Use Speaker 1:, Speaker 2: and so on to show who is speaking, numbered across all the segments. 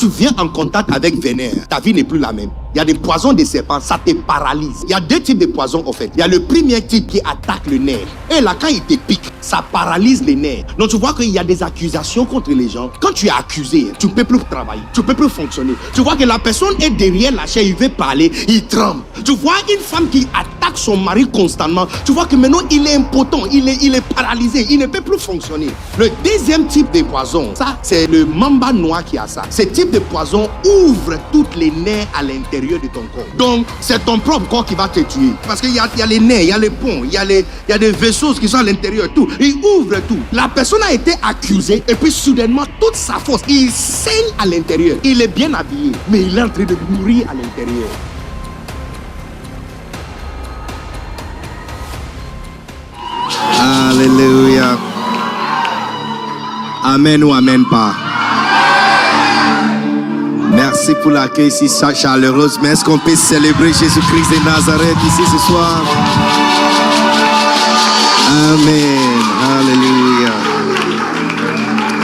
Speaker 1: tu viens en contact avec Vénère, ta vie n'est plus la même. Il y a des poisons des serpents, ça te paralyse. Il y a deux types de poisons en fait. Il y a le premier type qui attaque le nerf. Et là, quand il te pique, ça paralyse les nerfs. Donc tu vois qu'il y a des accusations contre les gens. Quand tu es accusé, tu ne peux plus travailler, tu ne peux plus fonctionner. Tu vois que la personne est derrière la chaise, il veut parler, il tremble. Tu vois une femme qui attaque son mari constamment. Tu vois que maintenant il est impotent, il est paralysé, il ne peut plus fonctionner. Le deuxième type de poison, ça c'est le mamba noir qui a ça. Ce type de poison ouvre toutes les nerfs à l'intérieur de ton corps. Donc c'est ton propre corps qui va te tuer. Parce qu'il y a les nerfs, il y a les ponts, il y a des vaisseaux qui sont à l'intérieur, tout. Il ouvre tout. La personne a été accusée et puis soudainement toute sa force, il saigne à l'intérieur. Il est bien habillé, mais il est en train de mourir à l'intérieur.
Speaker 2: Alléluia. Amen ou amen pas. Merci pour l'accueil si chaleureuse. Mais est-ce qu'on peut célébrer Jésus-Christ de Nazareth ici ce soir? Amen. Alléluia.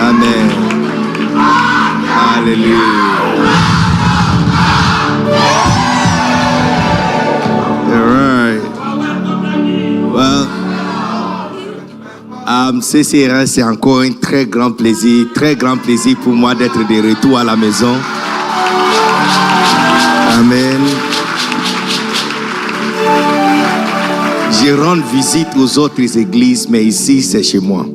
Speaker 2: Amen. Alléluia. All right. Well, CCRS, c'est encore un très grand plaisir pour moi d'être de retour à la maison. Amen. Je rends visite aux autres églises, mais ici, c'est chez moi.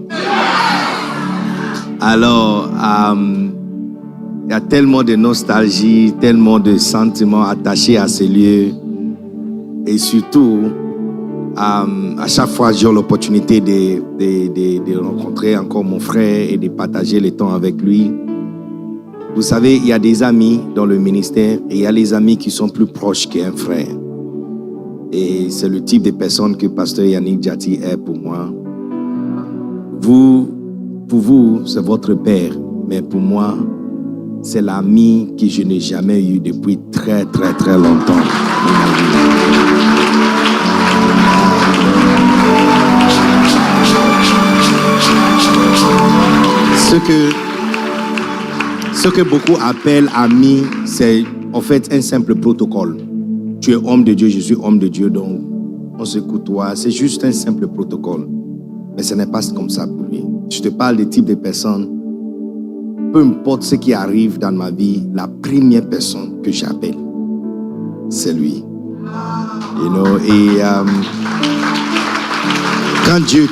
Speaker 2: Alors, il y a tellement de nostalgie, tellement de sentiments attachés à ces lieux. Et surtout, à chaque fois, j'ai l'opportunité de rencontrer encore mon frère et de partager le temps avec lui. Vous savez, il y a des amis dans le ministère et il y a les amis qui sont plus proches qu'un frère. Et c'est le type de personne que Pasteur Yannick Jati est pour moi. Pour vous, c'est votre père, mais pour moi, c'est l'ami que je n'ai jamais eu depuis très, très, très longtemps dans ma vie. Ce que beaucoup appellent ami, c'est en fait un simple protocole. Tu es homme de Dieu, je suis homme de Dieu, donc on se côtoie. C'est juste un simple protocole. Mais ce n'est pas comme ça pour lui. Je te parle des types de personnes. Peu importe ce qui arrive dans ma vie, la première personne que j'appelle, c'est lui. You know, et quand Dieu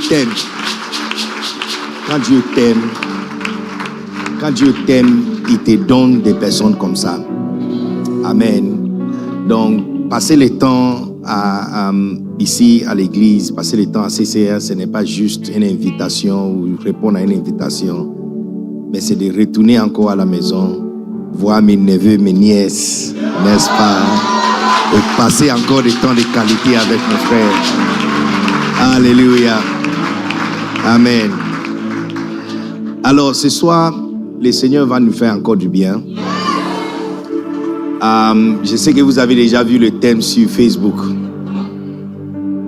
Speaker 2: t'aime, il te donne des personnes comme ça. Amen. Donc, passer le temps ici à l'église, passer le temps à CCR, ce n'est pas juste une invitation ou répondre à une invitation, mais c'est de retourner encore à la maison, voir mes neveux, mes nièces, n'est-ce pas? Et passer encore du temps de qualité avec mon frère. Alléluia. Amen. Alors, ce soir, le Seigneur va nous faire encore du bien. Je sais que vous avez déjà vu le thème sur Facebook.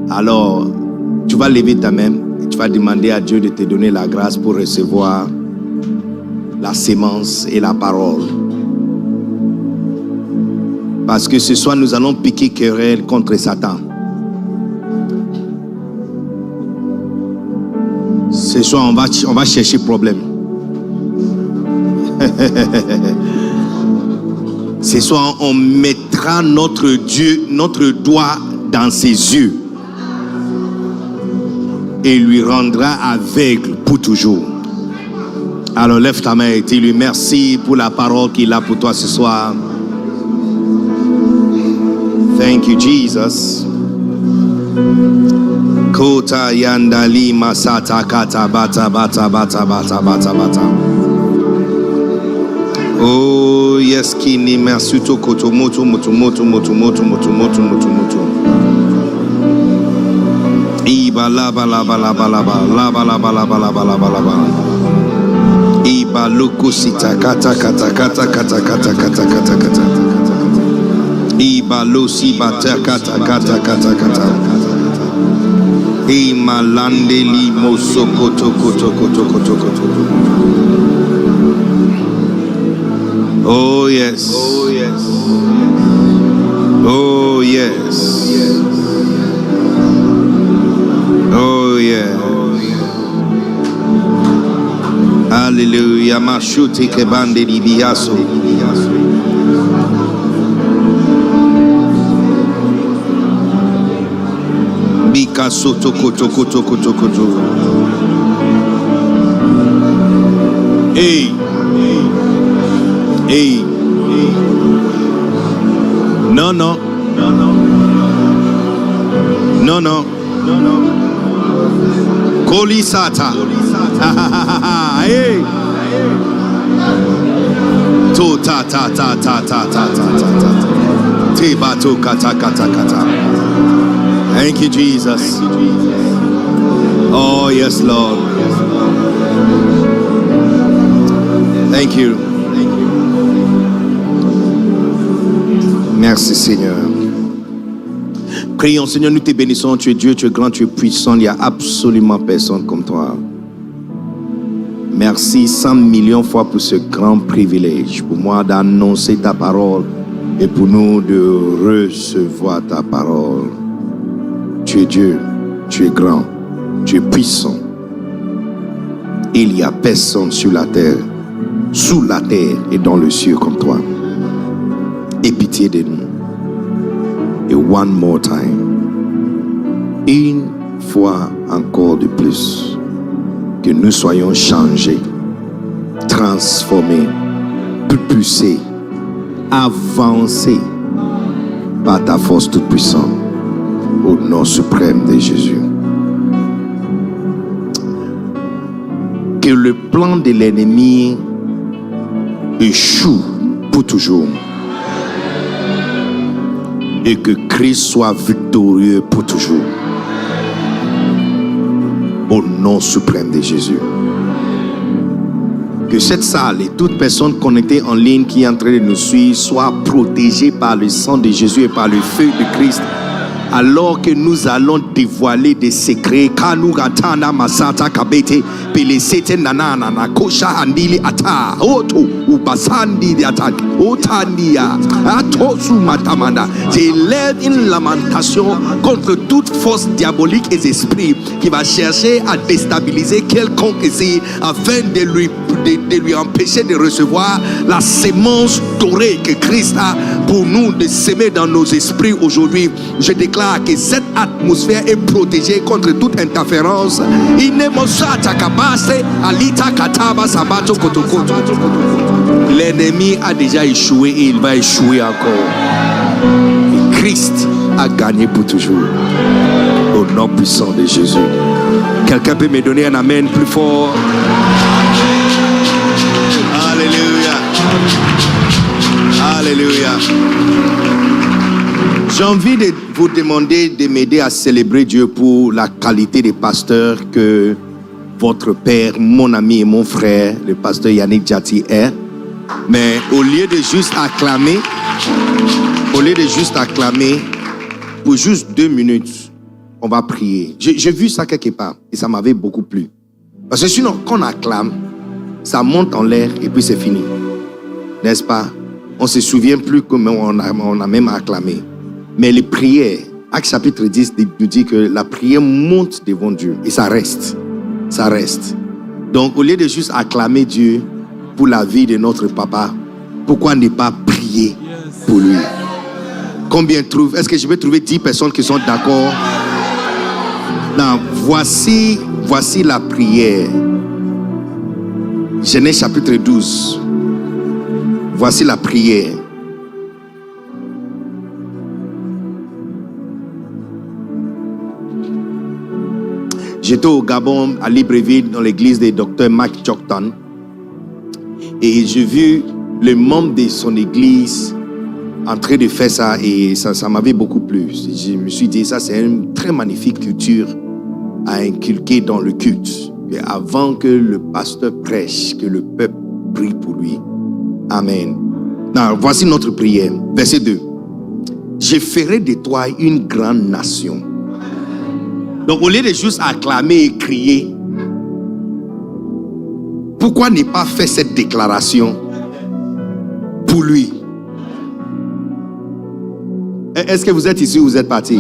Speaker 2: Alors, tu vas lever ta main et tu vas demander à Dieu de te donner la grâce pour recevoir la sémence et la parole. Parce que ce soir, nous allons piquer querelle contre Satan. Ce soir, on va chercher problème. Ce soir, on mettra notre Dieu, notre doigt dans ses yeux et lui rendra aveugle pour toujours. Alors lève ta main et dis-lui merci pour la parole qu'il a pour toi ce soir. Thank you, Jesus. Kota yandali masata kata bata bata bata bata bata bata. Oh yes, kini mersuto koto moto moto moto moto moto moto moto moto moto. Iba la ba la ba la ba la ba la ba la ba la ba la ba la ba la ba. Iba luku sita kata kata kata kata kata kata kata kata. Iba lusi bata kata kata kata kata. Ima landeli moso koto koto koto koto koto. Oh yes. Oh yes. Oh yes. Oh yeah. Hallelujah. Mashute kebande di biaso. Bika soto koto koto koto koto. Hey. Hey. Non, non. Non, non. Kolisata. Hey. To ta ta ta ta ta ta ta ta. Te bato kata kata kata. Thank you, Jesus. Oh, yes, Lord. Thank you. Merci, Seigneur. Prions, Seigneur, nous te bénissons. Tu es Dieu, tu es grand, tu es puissant. Il n'y a absolument personne comme toi. Merci 100 millions de fois pour ce grand privilège, pour moi d'annoncer ta parole et pour nous de recevoir ta parole. Tu es Dieu, tu es grand, tu es puissant. Il n'y a personne sur la terre, sous la terre et dans le ciel comme toi. Aie pitié de nous. Et one more time, une fois encore de plus, que nous soyons changés, transformés, propulsés, avancés par ta force toute puissante, au nom suprême de Jésus. Que le plan de l'ennemi échoue pour toujours. Et que Christ soit victorieux pour toujours. Au nom suprême de Jésus. Que cette salle et toute personne connectée en ligne qui est en train de nous suivre soit protégée par le sang de Jésus et par le feu de Christ. Alors que nous allons dévoiler des secrets, Kanugatana Masata Kabete, Pelesete Nanana, Kosha Andili Ata, Oto, Ubasandi Diatak, Otandia, Atosu Matamanda. J'élève une lamentation contre toute force diabolique et esprits qui va chercher à déstabiliser quelconque ici afin de lui empêcher de recevoir la sémence dorée que Christ a pour nous de s'aimer dans nos esprits aujourd'hui. Je déclare que cette atmosphère est protégée contre toute interférence. L'ennemi a déjà échoué et il va échouer encore. Et Christ a gagné pour toujours. Au nom puissant de Jésus. Quelqu'un peut me donner un amen plus fort? Alléluia. Alléluia. J'ai envie de vous demander de m'aider à célébrer Dieu pour la qualité des pasteurs que votre père, mon ami et mon frère, le pasteur Yannick Diati est. Mais au lieu de juste acclamer, pour juste 2 minutes, on va prier. J'ai vu ça quelque part et ça m'avait beaucoup plu. Parce que sinon, quand on acclame, ça monte en l'air et puis c'est fini. N'est-ce pas? On ne se souvient plus comment on a même acclamé. Mais les prières, Actes chapitre 10 nous dit que la prière monte devant Dieu et ça reste. Ça reste. Donc, au lieu de juste acclamer Dieu pour la vie de notre papa, pourquoi ne pas prier pour lui? Combien trouve? Est-ce que je vais trouver 10 personnes qui sont d'accord? Non, voici la prière. Genèse chapitre 12. Voici la prière. J'étais au Gabon, à Libreville, dans l'église du docteur Mark Chokton. Et j'ai vu le membre de son église en train de faire ça. Et ça m'avait beaucoup plu. Je me suis dit, ça c'est une très magnifique culture à inculquer dans le culte. Et avant que le pasteur prêche, que le peuple prie pour lui. Amen. Non, voici notre prière. Verset 2. Je ferai de toi une grande nation. Donc, au lieu de juste acclamer et crier, pourquoi ne pas faire cette déclaration? pour lui. Est-ce que vous êtes ici ou vous êtes parti?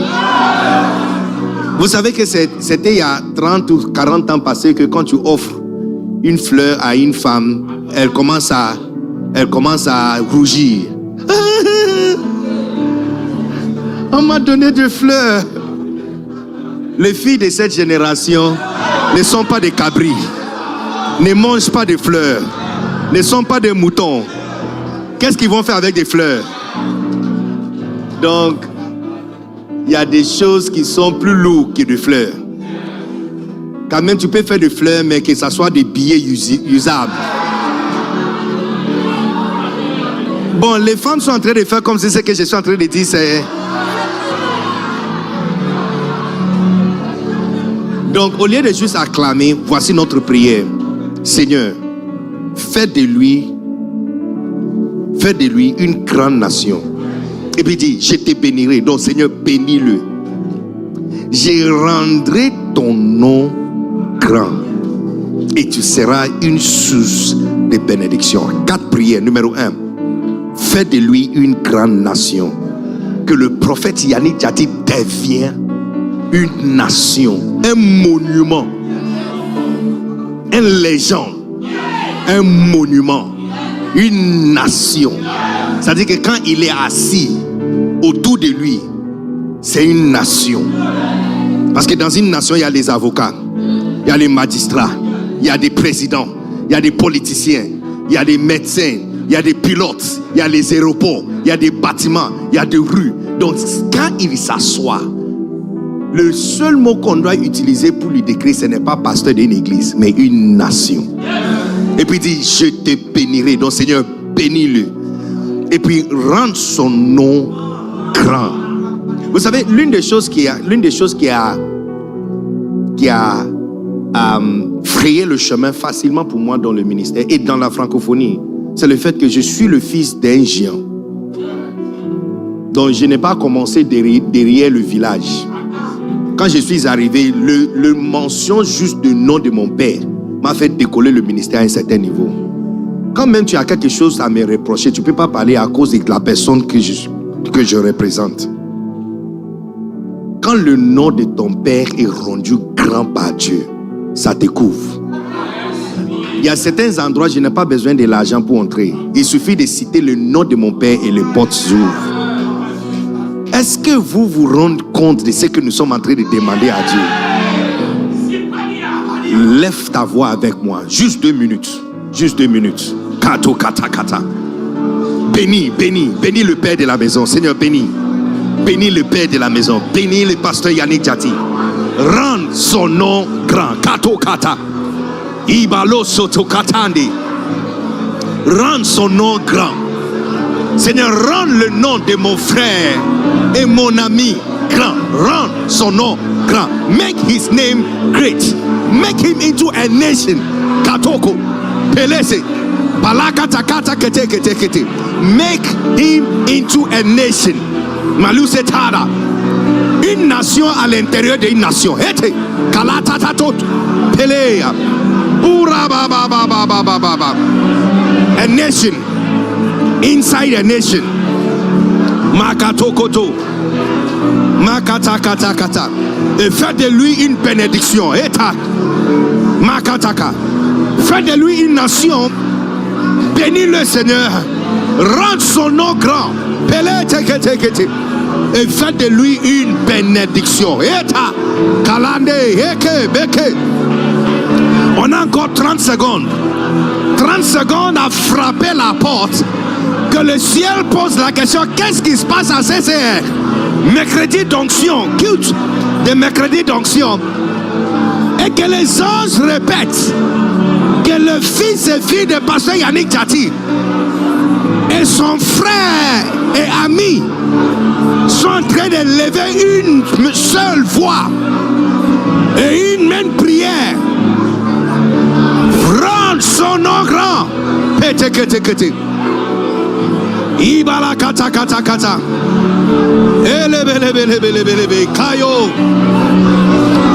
Speaker 2: Vous savez que c'était il y a 30 ou 40 ans passé que quand tu offres une fleur à une femme, elle commence à rougir. On m'a donné des fleurs. Les filles de cette génération ne sont pas des cabris, ne mangent pas des fleurs, ne sont pas des moutons. Qu'est-ce qu'ils vont faire avec des fleurs? Donc, il y a des choses qui sont plus lourdes que des fleurs. Quand même, tu peux faire des fleurs, mais que ce soit des billets usables. Bon, les femmes sont en train de faire comme si ce que je suis en train de dire, c'est... Donc, au lieu de juste acclamer, voici notre prière. Seigneur, fais de lui une grande nation. Et puis dit, je te bénirai. Donc, Seigneur, bénis-le. Je rendrai ton nom grand. Et tu seras une source de bénédiction. 4 prières. Numéro 1. Fais de lui une grande nation. Que le prophète Yannick Djati devienne une nation, un monument, une légende, un monument, une nation. C'est-à-dire que quand il est assis autour de lui, c'est une nation. Parce que dans une nation, il y a les avocats, il y a les magistrats, il y a des présidents, il y a des politiciens, il y a des médecins, il y a des pilotes, il y a les aéroports, il y a des bâtiments, il y a des rues. Donc quand il s'assoit, le seul mot qu'on doit utiliser pour lui décrire, ce n'est pas pasteur d'une église, mais une nation. Et puis il dit, je te bénirai. Donc Seigneur, bénis-le. Et puis rends son nom grand. Vous savez, l'une des choses qui a frayé le chemin facilement pour moi dans le ministère et dans la francophonie, c'est le fait que je suis le fils d'un géant. Donc je n'ai pas commencé derrière le village. Quand je suis arrivé, le mention juste du nom de mon père m'a fait décoller le ministère à un certain niveau. Quand même tu as quelque chose à me reprocher, tu ne peux pas parler à cause de la personne que je représente. Quand le nom de ton père est rendu grand par Dieu, ça te couvre. Il y a certains endroits, je n'ai pas besoin de l'argent pour entrer. Il suffit de citer le nom de mon père et les portes s'ouvrent. Est-ce que vous vous rendez compte de ce que nous sommes en train de demander à Dieu? Lève ta voix avec moi. Juste 2 minutes. Juste 2 minutes. Kato kata kata. Bénis le père de la maison. Seigneur, bénis. Bénis le père de la maison. Bénis le pasteur Yannick Djati. Rends son nom grand. Kato kata. Ibalo soto katandi. Rends son nom grand. Seigneur, rends le nom de mon frère et mon ami grand. Rends son nom grand. Make his name great. Make him into a nation. Katoko. Pelese. Balakata kata kete kete kete. Make him into a nation. Maluse tada. Une nation à l'intérieur d'une nation. Hete. Kalata tatot. Pelea. Ura ba ba ba ba ba ba ba. A nation. Inside a nation. Makatokoto. Makata kata. Et fais de lui une bénédiction. Eta. Makataka. Fais de lui une nation. Bénis le Seigneur. Rends son nom grand. Et fais de lui une bénédiction. Eta. Kalande. Heke. Beke. On a encore 30 secondes. 30 secondes à frapper la porte. Que le ciel pose la question, qu'est-ce qui se passe à CCR? Mercredi d'onction, culte de mercredi d'onction. Et que les anges répètent que le fils et fille de pasteur Yannick Djati et son frère et ami sont en train de lever une seule voix et une même prière. Rends son nom grand. Pété, kété, kété. Ibala kata kata kata. Elebelebelebelebele kayo.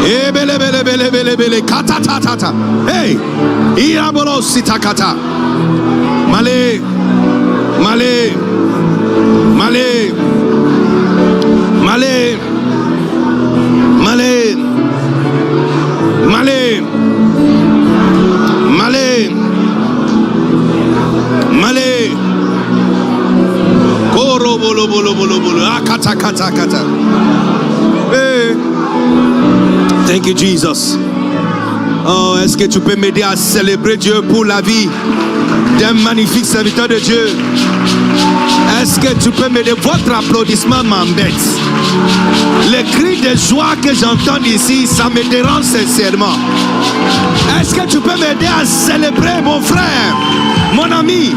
Speaker 2: Ebelebelebelebele kata ta ta ta. Hey, iabolo sita kata. Male Malé. Malé. Malé. Malé. Malé. Malé. Malé. Koro bolo bolo bolo bolo. Akata kata kata. Hey. Thank you, Jesus. Oh, est-ce que tu peux m'aider à célébrer Dieu pour la vie d'un magnifique serviteur de Dieu? Est-ce que tu peux m'aider? Votre applaudissement m'embête. Les cris de joie que j'entends ici, ça me dérange sincèrement. Est-ce que tu peux m'aider à célébrer mon frère, mon ami,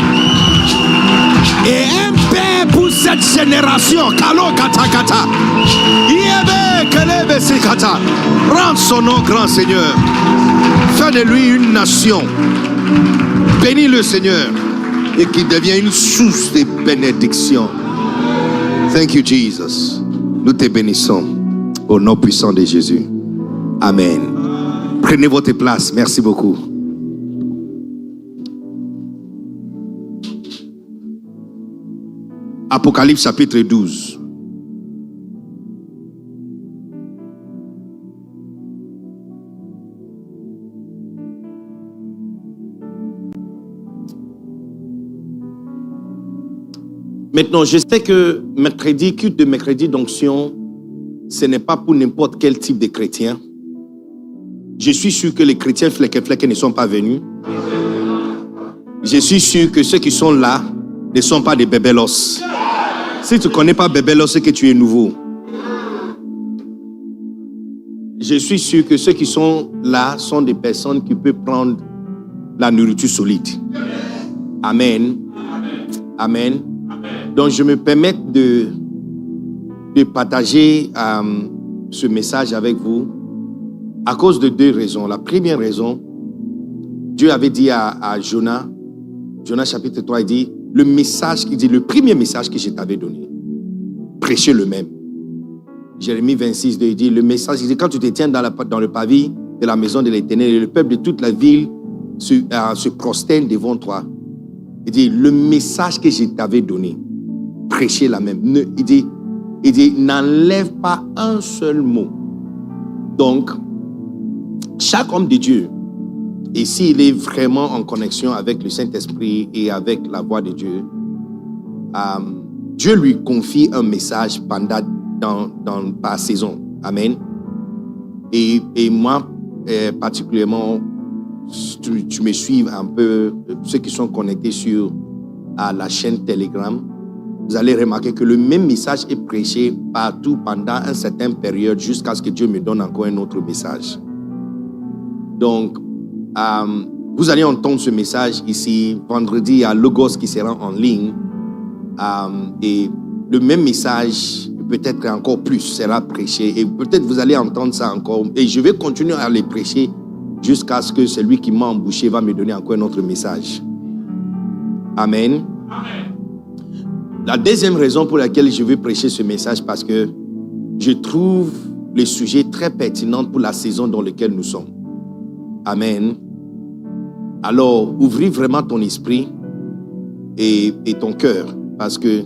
Speaker 2: et un père pour cette génération? Kalo kata kata. Yebe kelebe sikata. Rends son nom grand, Seigneur. Fais de lui une nation. Bénis le Seigneur et qu'il devienne une source de bénédiction. Thank you, Jesus. Nous te bénissons au nom puissant de Jésus. Amen. Prenez votre place. Merci beaucoup. Apocalypse chapitre 12. Maintenant, je sais que mercredi, culte de mercredi d'onction, ce n'est pas pour n'importe quel type de chrétien. Je suis sûr que les chrétiens flequés ne sont pas venus. Je suis sûr que ceux qui sont là ne sont pas des bébélos. Si tu ne connais pas bébélos, c'est que tu es nouveau. Je suis sûr que ceux qui sont là sont des personnes qui peuvent prendre la nourriture solide. Amen. Amen. Donc, je me permets de partager ce message avec vous à cause de deux raisons. La première raison, Dieu avait dit à Jonas, Jonas chapitre 3, il dit, le premier message que je t'avais donné, prêchez le même. Jérémie 26, il dit, le message, il dit, quand tu te tiens dans le pavis de la maison de l'Éternel et le peuple de toute la ville se prosterne devant toi, il dit, le message que je t'avais donné, prêchez la même. Il dit, n'enlève pas un seul mot. Donc, chaque homme de Dieu, et s'il est vraiment en connexion avec le Saint-Esprit et avec la voix de Dieu, Dieu lui confie un message par saison. Amen. Et moi, particulièrement, tu me suives un peu, ceux qui sont connectés sur la chaîne Telegram, vous allez remarquer que le même message est prêché partout pendant une certaine période jusqu'à ce que Dieu me donne encore un autre message. Donc, vous allez entendre ce message ici. Vendredi, il y a Logos qui sera en ligne. Et le même message, peut-être encore plus, sera prêché. Et peut-être vous allez entendre ça encore. Et je vais continuer à les prêcher jusqu'à ce que celui qui m'a embauché va me donner encore un autre message. Amen. Amen. La deuxième raison pour laquelle je veux prêcher ce message, parce que je trouve le sujet très pertinent pour la saison dans laquelle nous sommes. Amen. Alors, ouvris vraiment ton esprit et ton cœur, parce que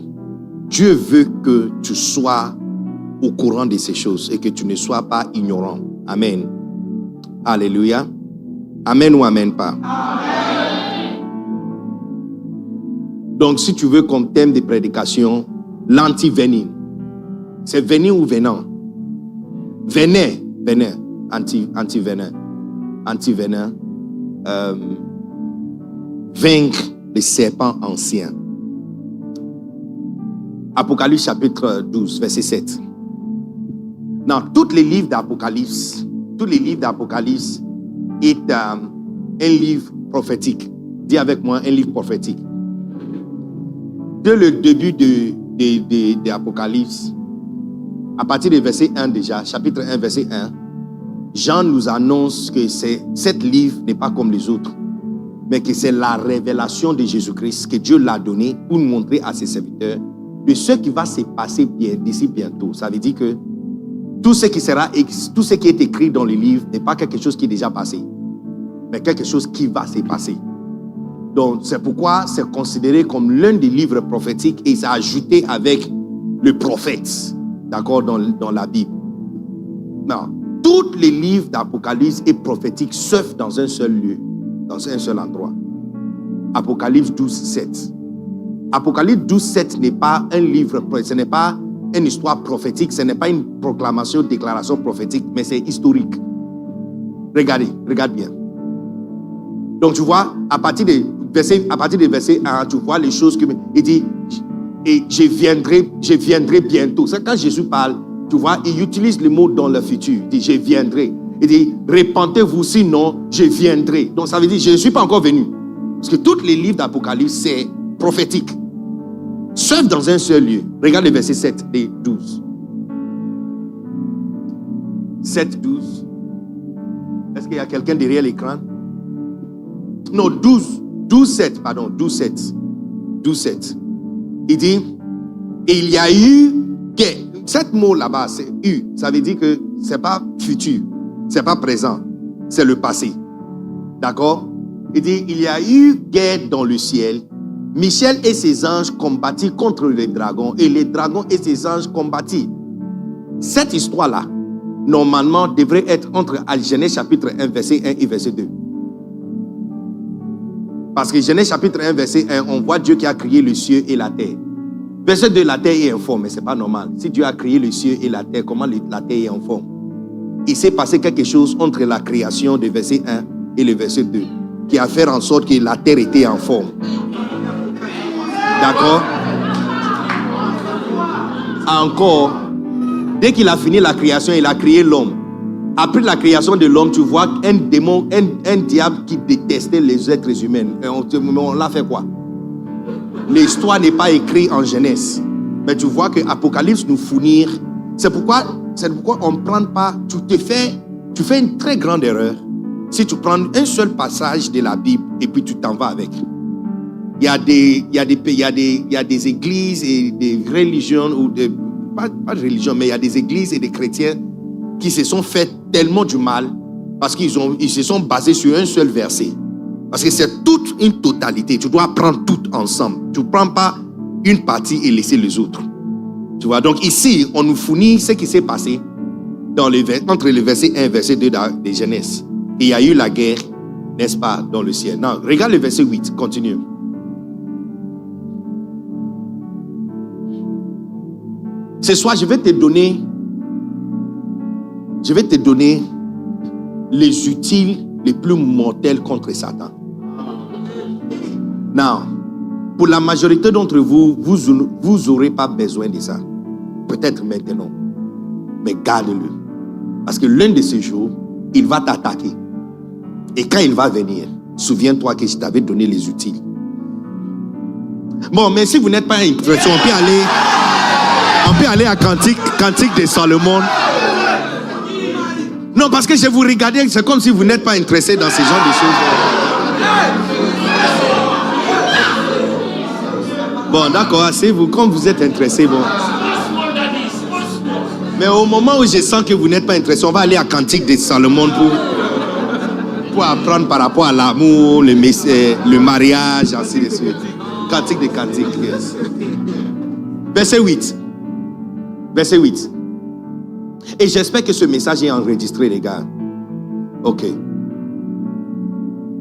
Speaker 2: Dieu veut que tu sois au courant de ces choses et que tu ne sois pas ignorant. Amen. Alléluia. Amen ou amen pas? Amen. Donc, si tu veux comme thème de prédication, l'anti-venin. C'est venin ou venant? Venin. Anti-venin. Anti-venin. Vaincre les serpents anciens. Apocalypse chapitre 12, verset 7. Dans tous les livres d'Apocalypse, est un livre prophétique. Dis avec moi, un livre prophétique. Dès le début de l'Apocalypse, à partir du verset 1 déjà, chapitre 1, verset 1, Jean nous annonce que cet livre n'est pas comme les autres, mais que c'est la révélation de Jésus-Christ que Dieu l'a donné pour nous montrer à ses serviteurs de ce qui va se passer d'ici bientôt. Ça veut dire que tout ce qui est écrit dans le livre n'est pas quelque chose qui est déjà passé, mais quelque chose qui va se passer. Donc, c'est pourquoi c'est considéré comme l'un des livres prophétiques et c'est ajouté avec le prophète, d'accord, dans la Bible. Non, tous les livres d'Apocalypse et prophétiques s'œuvrent dans un seul lieu, dans un seul endroit. Apocalypse 12, 7. Apocalypse 12, 7 n'est pas un livre, ce n'est pas une histoire prophétique, ce n'est pas une proclamation, déclaration prophétique, mais c'est historique. Regardez, regarde bien. Donc tu vois, à partir des versets 1, tu vois les choses que il dit, et je viendrai bientôt. C'est quand Jésus parle, tu vois, il utilise le mot dans le futur. Il dit, je viendrai. Il dit, répentez-vous, sinon je viendrai. Donc ça veut dire, je ne suis pas encore venu. Parce que tous les livres d'Apocalypse, c'est prophétique. Sauf dans un seul lieu. Regarde les versets 7 et 12. 7, 12. Est-ce qu'il y a quelqu'un derrière l'écran? Non, 12, 7, pardon, 12, 7. 12, 7. Il dit, et il y a eu, cet mot là-bas, c'est eu, ça veut dire que ce n'est pas futur, ce n'est pas présent, c'est le passé. D'accord? Il dit, il y a eu guerre dans le ciel. Michel et ses anges combattirent contre les dragons et les dragons et ses anges combattirent. Cette histoire-là, normalement, devrait être entre Genèse chapitre 1, verset 1 et verset 2. Parce que Genèse chapitre 1, verset 1, on voit Dieu qui a créé le ciel et la terre. Verset 2, la terre est en forme, mais ce n'est pas normal. Si Dieu a créé le ciel et la terre, comment la terre est en forme? Il s'est passé quelque chose entre la création de verset 1 et le verset 2 qui a fait en sorte que la terre était en forme. D'accord? Encore, dès qu'il a fini la création, il a créé l'homme. Après la création de l'homme, tu vois un démon, un diable qui détestait les êtres humains. Et on l'a fait quoi? L'histoire n'est pas écrite en Genèse. Mais tu vois que Apocalypse nous fournit. C'est pourquoi on ne prend pas. Tu fais une très grande erreur si tu prends un seul passage de la Bible et puis tu t'en vas avec. Il y a des églises et des religions, ou pas de religion, mais il y a des églises et des chrétiens qui se sont fait tellement du mal parce qu'ils se sont basés sur un seul verset. Parce que c'est toute une totalité. Tu dois prendre tout ensemble. Tu ne prends pas une partie et laisser les autres. Tu vois, donc ici, on nous fournit ce qui s'est passé entre le verset 1 et verset 2 de Genèse. Et il y a eu la guerre, n'est-ce pas, dans le ciel. Non, regarde le verset 8, continue. Ce soir, je vais te donner les outils les plus mortels contre Satan. Now, pour la majorité d'entre vous, vous n'aurez pas besoin de ça. Peut-être maintenant. Mais garde-le. Parce que l'un de ces jours, il va t'attaquer. Et quand il va venir, souviens-toi que je t'avais donné les outils. Bon, mais si vous n'êtes pas intéressé, on peut aller à Cantique de Salomon. Non, parce que je vous regardais, c'est comme si vous n'êtes pas intéressé dans ce genre de choses. Bon, d'accord, assez, comme vous êtes intéressé, bon. Mais au moment où je sens que vous n'êtes pas intéressé, on va aller à Cantique de Salomon pour apprendre par rapport à l'amour, le mariage, ainsi de suite. Cantique de Cantique, yes. Verset 8. Verset 8. Et j'espère que ce message est enregistré, les gars. Ok.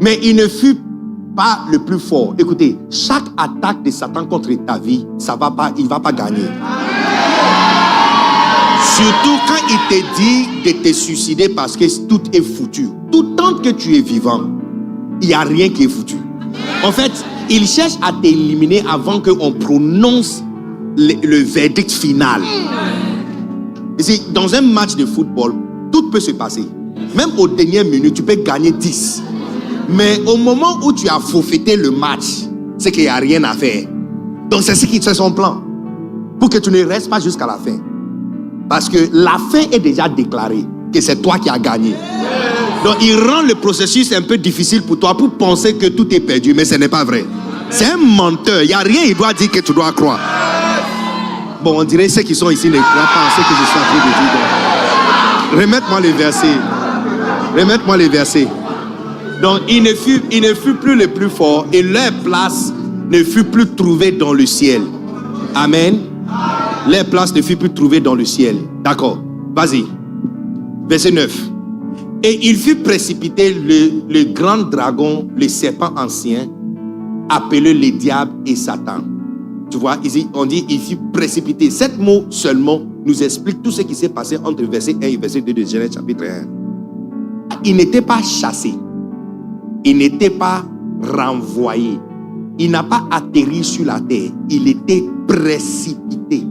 Speaker 2: Mais il ne fut pas le plus fort. Écoutez, chaque attaque de Satan contre ta vie, il ne va pas gagner. Surtout quand il te dit de te suicider parce que tout est foutu. Tout tant que tu es vivant, il n'y a rien qui est foutu. En fait, il cherche à t'éliminer avant qu'on prononce le verdict final. Dans un match de football, tout peut se passer. Même aux dernières minutes, tu peux gagner 10. Mais au moment où tu as forfait le match, c'est qu'il n'y a rien à faire. Donc c'est son plan. Pour que tu ne restes pas jusqu'à la fin. Parce que la fin est déjà déclarée. Que c'est toi qui as gagné. Donc il rend le processus un peu difficile pour toi. Pour penser que tout est perdu. Mais ce n'est pas vrai. C'est un menteur. Il n'y a rien, il doit dire que tu dois croire. Bon, on dirait ceux qui sont ici ne croient pas à ce que je suis en train de dire. Remettez-moi les versets. Remettez-moi les versets.
Speaker 1: Donc, il ne fut plus le plus fort et leur place ne fut plus trouvée dans le ciel. Amen. Leur place ne fut plus trouvée dans le ciel. D'accord. Vas-y. Verset 9. Et il fut précipité le grand dragon, le serpent ancien, appelé le diable et Satan. Tu vois, ici, on dit il fut précipité. Cet mot seulement nous explique tout ce qui s'est passé entre verset 1 et verset 2 de Genèse chapitre 1. Il n'était pas chassé. Il n'était pas renvoyé. Il n'a pas atterri sur la terre. Il était précipité.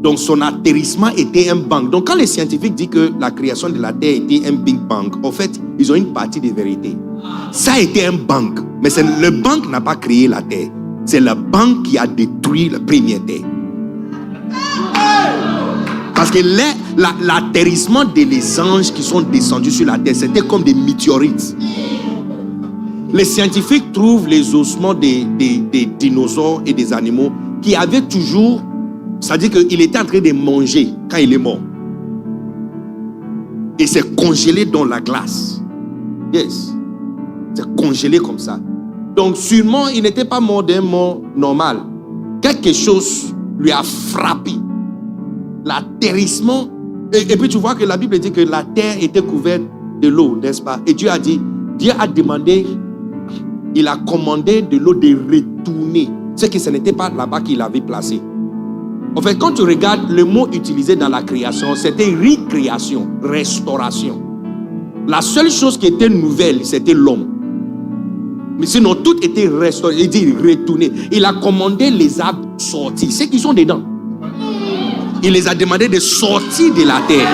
Speaker 1: Donc son atterrissement était un bang. Donc quand les scientifiques disent que la création de la terre était un big bang, en fait, ils ont une partie de vérité. Ça a été un bang. Mais le bang n'a pas créé la terre. C'est le bang qui a détruit la première terre. Parce que l'atterrissement des anges qui sont descendus sur la terre, c'était comme des météorites. Les scientifiques trouvent les ossements des dinosaures et des animaux qui avaient toujours, c'est-à-dire qu'il était en train de manger quand il est mort. Et c'est congelé dans la glace. Yes. C'est congelé comme ça. Donc sûrement, il n'était pas mort d'un mort normal. Quelque chose lui a frappé. L'atterrissement. Et puis tu vois que la Bible dit que la terre était couverte de l'eau, n'est-ce pas? Et Dieu a dit, Dieu a demandé, il a commandé de l'eau de retourner. C'est que ce n'était pas là-bas qu'il l'avait placé. En fait, quand tu regardes le mot utilisé dans la création, c'était recréation, restauration. La seule chose qui était nouvelle, c'était l'homme. Mais sinon, tout était restauré. Il dit retourner. Il a commandé les arbres sortir. Ceux qui sont dedans. Il les a demandé de sortir de la terre.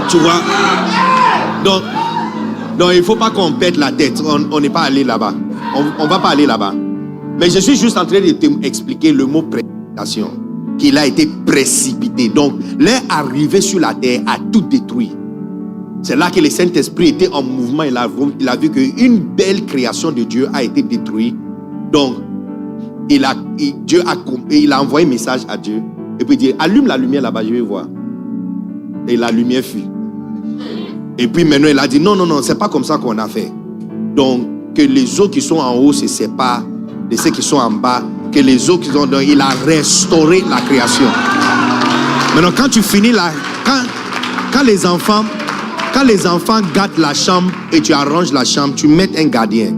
Speaker 1: Tu vois? Donc il ne faut pas qu'on pète la tête. On n'est pas allé là-bas. On ne va pas aller là-bas. Mais je suis juste en train de t'expliquer le mot précipitation. Qu'il a été précipité. Donc, l'air arrivé sur la terre a tout détruit. C'est là que le Saint-Esprit était en mouvement. Il a vu qu'une belle création de Dieu a été détruite. Donc, il a envoyé un message à Dieu. Et puis il dit, allume la lumière là-bas, je vais voir. Et la lumière fut. Et puis maintenant, il a dit, non, c'est pas comme ça qu'on a fait. Donc, que les eaux qui sont en haut se séparent de ceux qui sont en bas. Que les eaux qui sont dans, il a restauré la création. Maintenant, quand tu finis là, quand les enfants gardent la chambre et tu arranges la chambre, tu mets un gardien.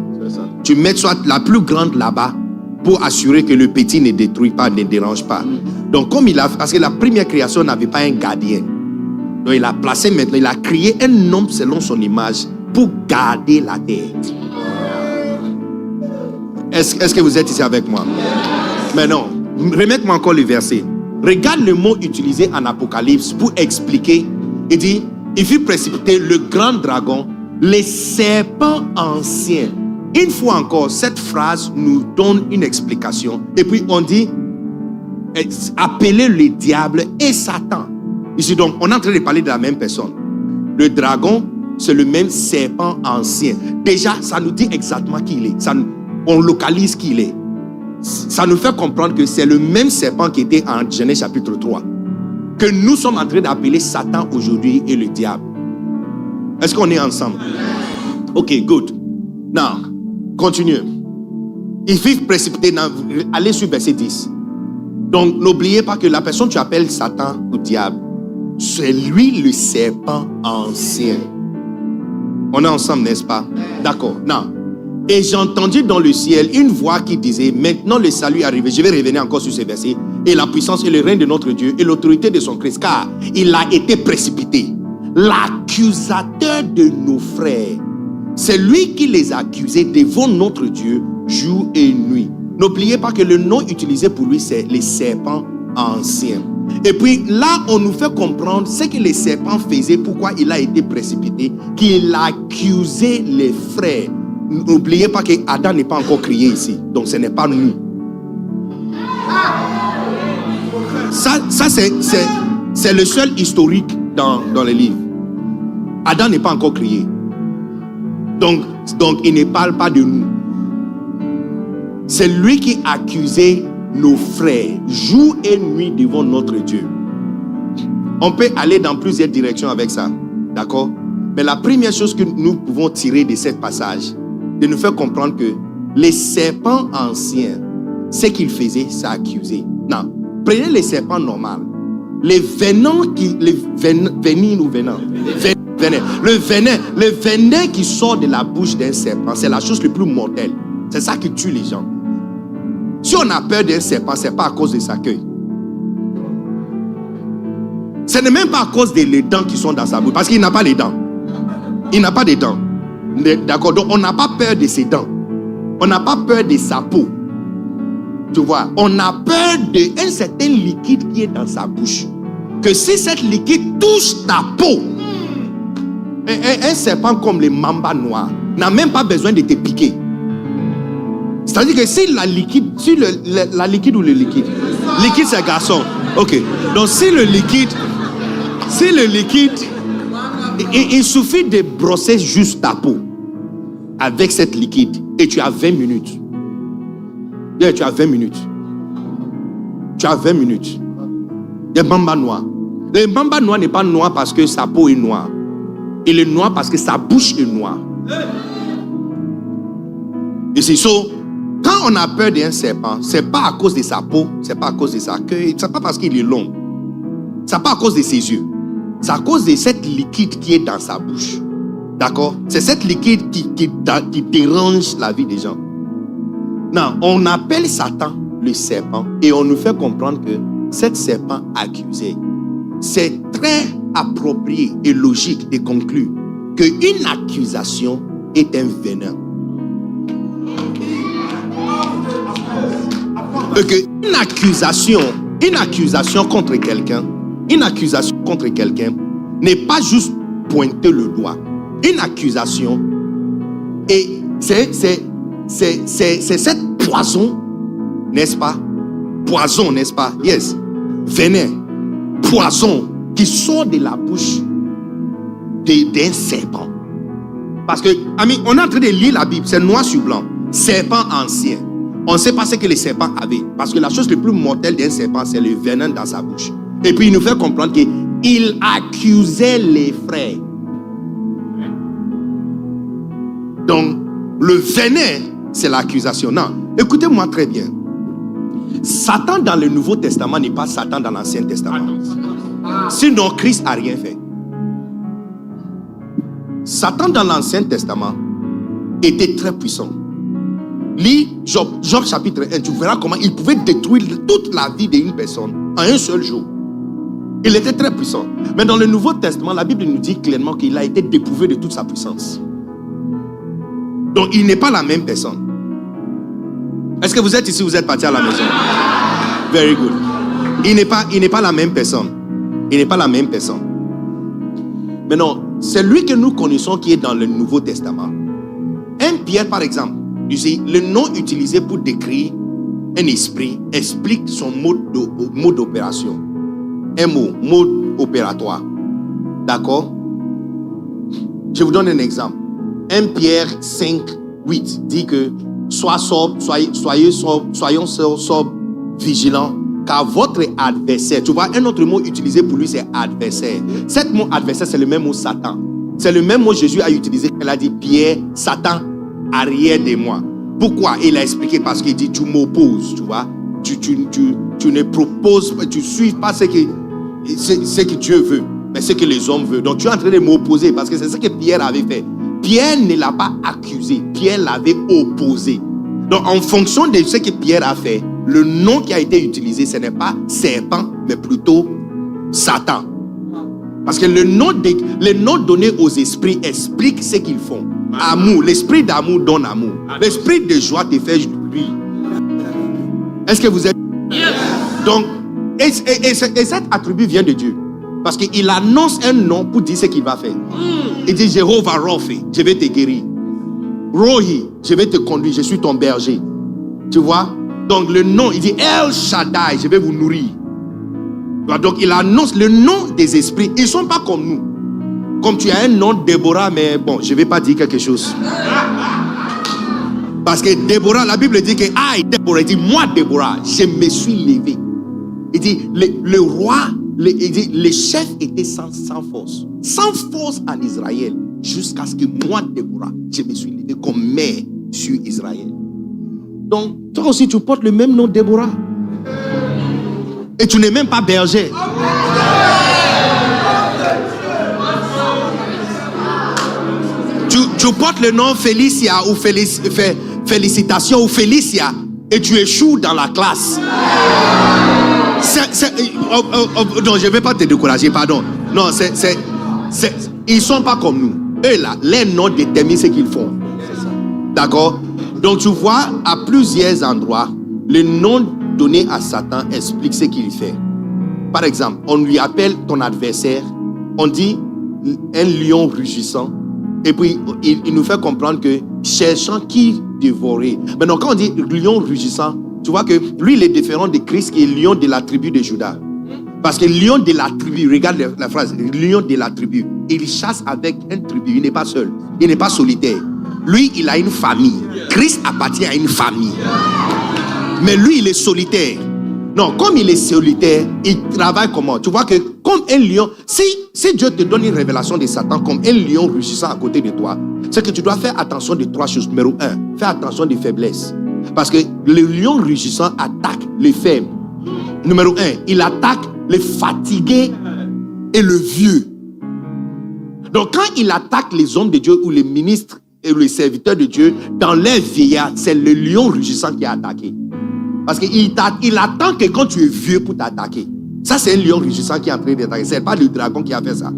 Speaker 1: Tu mets soit la plus grande là-bas pour assurer que le petit ne détruit pas, ne dérange pas. Donc, parce que la première création n'avait pas un gardien. Donc, il a placé maintenant, il a créé un homme selon son image pour garder la terre. Est-ce que vous êtes ici avec moi? Mais non, remettez-moi encore le verset. Regarde le mot utilisé en Apocalypse pour expliquer. Il dit, il fut précipité le grand dragon, les serpents anciens. Une fois encore, cette phrase nous donne une explication. Et puis on dit, appelez le diable et Satan. Ici donc, on est en train de parler de la même personne. Le dragon, c'est le même serpent ancien. Déjà, ça nous dit exactement qui il est. On localise qui il est. Ça nous fait comprendre que c'est le même serpent qui était en Genèse chapitre 3. Que nous sommes en train d'appeler Satan aujourd'hui et le diable. Est-ce qu'on est ensemble? Ok, good. Now, continue. Il fut précipité. Allez sur verset 10. Donc, n'oubliez pas que la personne que tu appelles Satan ou diable, c'est lui le serpent ancien. On est ensemble, n'est-ce pas? D'accord. Now, et j'ai entendu dans le ciel une voix qui disait, maintenant le salut est arrivé. Je vais revenir encore sur ces versets. Et la puissance et le règne de notre Dieu et l'autorité de son Christ, car il a été précipité. L'accusateur de nos frères, c'est lui qui les a accusés devant notre Dieu jour et nuit. N'oubliez pas que le nom utilisé pour lui, c'est les serpents anciens. Et puis là, on nous fait comprendre ce que les serpents faisaient, pourquoi il a été précipité, qu'il accusait les frères. N'oubliez pas que Adam n'est pas encore créé ici. Donc ce n'est pas nous. Ça c'est le seul historique dans les livres. Adam n'est pas encore créé. Donc il ne parle pas de nous. C'est lui qui accusait nos frères jour et nuit devant notre Dieu. On peut aller dans plusieurs directions avec ça. D'accord? Mais la première chose que nous pouvons tirer de ce passage, de nous faire comprendre que les serpents anciens, ce qu'ils faisaient, c'est accuser. Non, prenez les serpents normaux. Le venin qui sort de la bouche d'un serpent, c'est la chose la plus mortelle. C'est ça qui tue les gens. Si on a peur d'un serpent, ce n'est pas à cause de sa queue. Ce n'est même pas à cause des dents qui sont dans sa bouche, parce qu'il n'a pas les dents. Il n'a pas de dents. D'accord? Donc on n'a pas peur de ses dents. On n'a pas peur de sa peau. Tu vois? On a peur d'un certain liquide qui est dans sa bouche. Que si cet liquide touche ta peau, un serpent comme les mambas noirs n'a même pas besoin de te piquer. C'est-à-dire que si la liquide, la liquide ou le liquide? Liquide c'est garçon. Ok. Donc si le liquide, il suffit de brosser juste ta peau avec cette liquide et tu as 20 minutes. Yeah, tu as 20 minutes. Tu as 20 minutes. Des mambas noirs. Le mamba noir n'est pas noir parce que sa peau est noire. Il est noir parce que sa bouche est noire. Et c'est ça. Quand on a peur d'un serpent, c'est pas à cause de sa peau, c'est pas à cause de sa queue, c'est pas parce qu'il est long. C'est pas à cause de ses yeux. C'est à cause de cette liquide qui est dans sa bouche. D'accord? C'est cette liquide qui dérange la vie des gens. Non, on appelle Satan le serpent et on nous fait comprendre que cet serpent accusé, c'est très approprié et logique de conclure qu'une accusation est un venin. Une accusation contre quelqu'un, n'est pas juste pointer le doigt. Une accusation, et c'est cette poison, n'est-ce pas? Poison, n'est-ce pas? Yes. Venin, poison qui sort de la bouche d'un serpent. Parce que, amis, on est en train de lire la Bible, c'est noir sur blanc. Serpent ancien. On ne sait pas ce que les serpents avaient. Parce que la chose la plus mortelle d'un serpent, c'est le venin dans sa bouche. Et puis il nous fait comprendre qu'il accusait les frères. Donc, le venin, c'est l'accusation. Non, écoutez-moi très bien. Satan dans le Nouveau Testament n'est pas Satan dans l'Ancien Testament. Sinon, Christ n'a rien fait. Satan dans l'Ancien Testament était très puissant. Lis Job chapitre 1, tu verras comment il pouvait détruire toute la vie d'une personne en un seul jour. Il était très puissant. Mais dans le Nouveau Testament, la Bible nous dit clairement qu'il a été dépouillé de toute sa puissance. Donc il n'est pas la même personne. Est-ce que vous êtes ici, vous êtes parti à la maison? Very good. Il n'est pas la même personne. Il n'est pas la même personne. Mais non, c'est lui que nous connaissons qui est dans le Nouveau Testament. Un Pierre, par exemple, tu sais, le nom utilisé pour décrire un esprit explique son mode d'opération. Un mode opératoire. D'accord? Je vous donne un exemple. 1 Pierre 5, 8 dit que soyons sobres, vigilants, car votre adversaire, tu vois, un autre mot utilisé pour lui, c'est adversaire. Cet mot adversaire, c'est le même mot Satan. C'est le même mot Jésus a utilisé quand il a dit Pierre, Satan, arrière de moi. Pourquoi? Il a expliqué parce qu'il dit tu m'opposes, tu vois. Tu ne proposes, tu ne suis pas ce que Dieu veut, mais ce que les hommes veulent. Donc tu es en train de m'opposer parce que c'est ce que Pierre avait fait. Pierre ne l'a pas accusé, Pierre l'avait opposé. Donc en fonction de ce que Pierre a fait, le nom qui a été utilisé, ce n'est pas serpent, mais plutôt Satan. Parce que le nom donné aux esprits explique ce qu'ils font. Amour, l'esprit d'amour donne amour. L'esprit de joie te fait jouir. Est-ce que vous êtes... Donc, et cet attribut vient de Dieu. Parce qu'il annonce un nom pour dire ce qu'il va faire. Il dit Jéhovah Rapha, je vais te guérir. Rohi, je vais te conduire, je suis ton berger. Tu vois? Donc le nom, il dit El Shaddai, je vais vous nourrir. Donc il annonce le nom des esprits. Ils ne sont pas comme nous. Comme tu as un nom Déborah, mais bon, je ne vais pas dire quelque chose. Parce que Déborah, la Bible dit que Déborah, il dit moi Déborah, je me suis levé. Il dit le chef était sans force. Sans force en Israël. jusqu'à ce que moi, Déborah, je me suis levé comme mère sur Israël. Donc, toi aussi, tu portes le même nom, Déborah. Et tu n'es même pas berger. Tu portes le nom Félicia ou Félicitations ou Félicia et tu échoues dans la classe. Non, je ne vais pas te décourager, pardon. Non, ils ne sont pas comme nous. Eux là, les noms déterminent ce qu'ils font. D'accord? Donc tu vois, à plusieurs endroits, le nom donné à Satan explique ce qu'il fait. Par exemple, on lui appelle ton adversaire, on dit un lion rugissant, et puis il nous fait comprendre que cherchant qui dévorer. Maintenant, quand on dit lion rugissant, tu vois que lui, il est différent de Christ qui est lion de la tribu de Juda. Parce que lion de la tribu, regarde la phrase, lion de la tribu, il chasse avec une tribu, il n'est pas seul, il n'est pas solitaire. Lui, il a une famille. Christ appartient à une famille. Mais lui, il est solitaire. Non, comme il est solitaire, il travaille comment? Tu vois que comme un lion, si Dieu te donne une révélation de Satan comme un lion rugissant à côté de toi, c'est que tu dois faire attention de 3 choses. Numéro 1, fais attention des faiblesses. Parce que le lion rugissant attaque les faibles. Numéro 1, il attaque les fatigués et le vieux. Donc quand il attaque les hommes de Dieu ou les ministres et les serviteurs de Dieu dans leur vieillard, c'est le lion rugissant qui a attaqué. Parce qu'il attend que quand tu es vieux pour t'attaquer. Ça, c'est un lion rugissant qui est en train d'attaquer. Ce n'est pas le dragon qui a fait ça.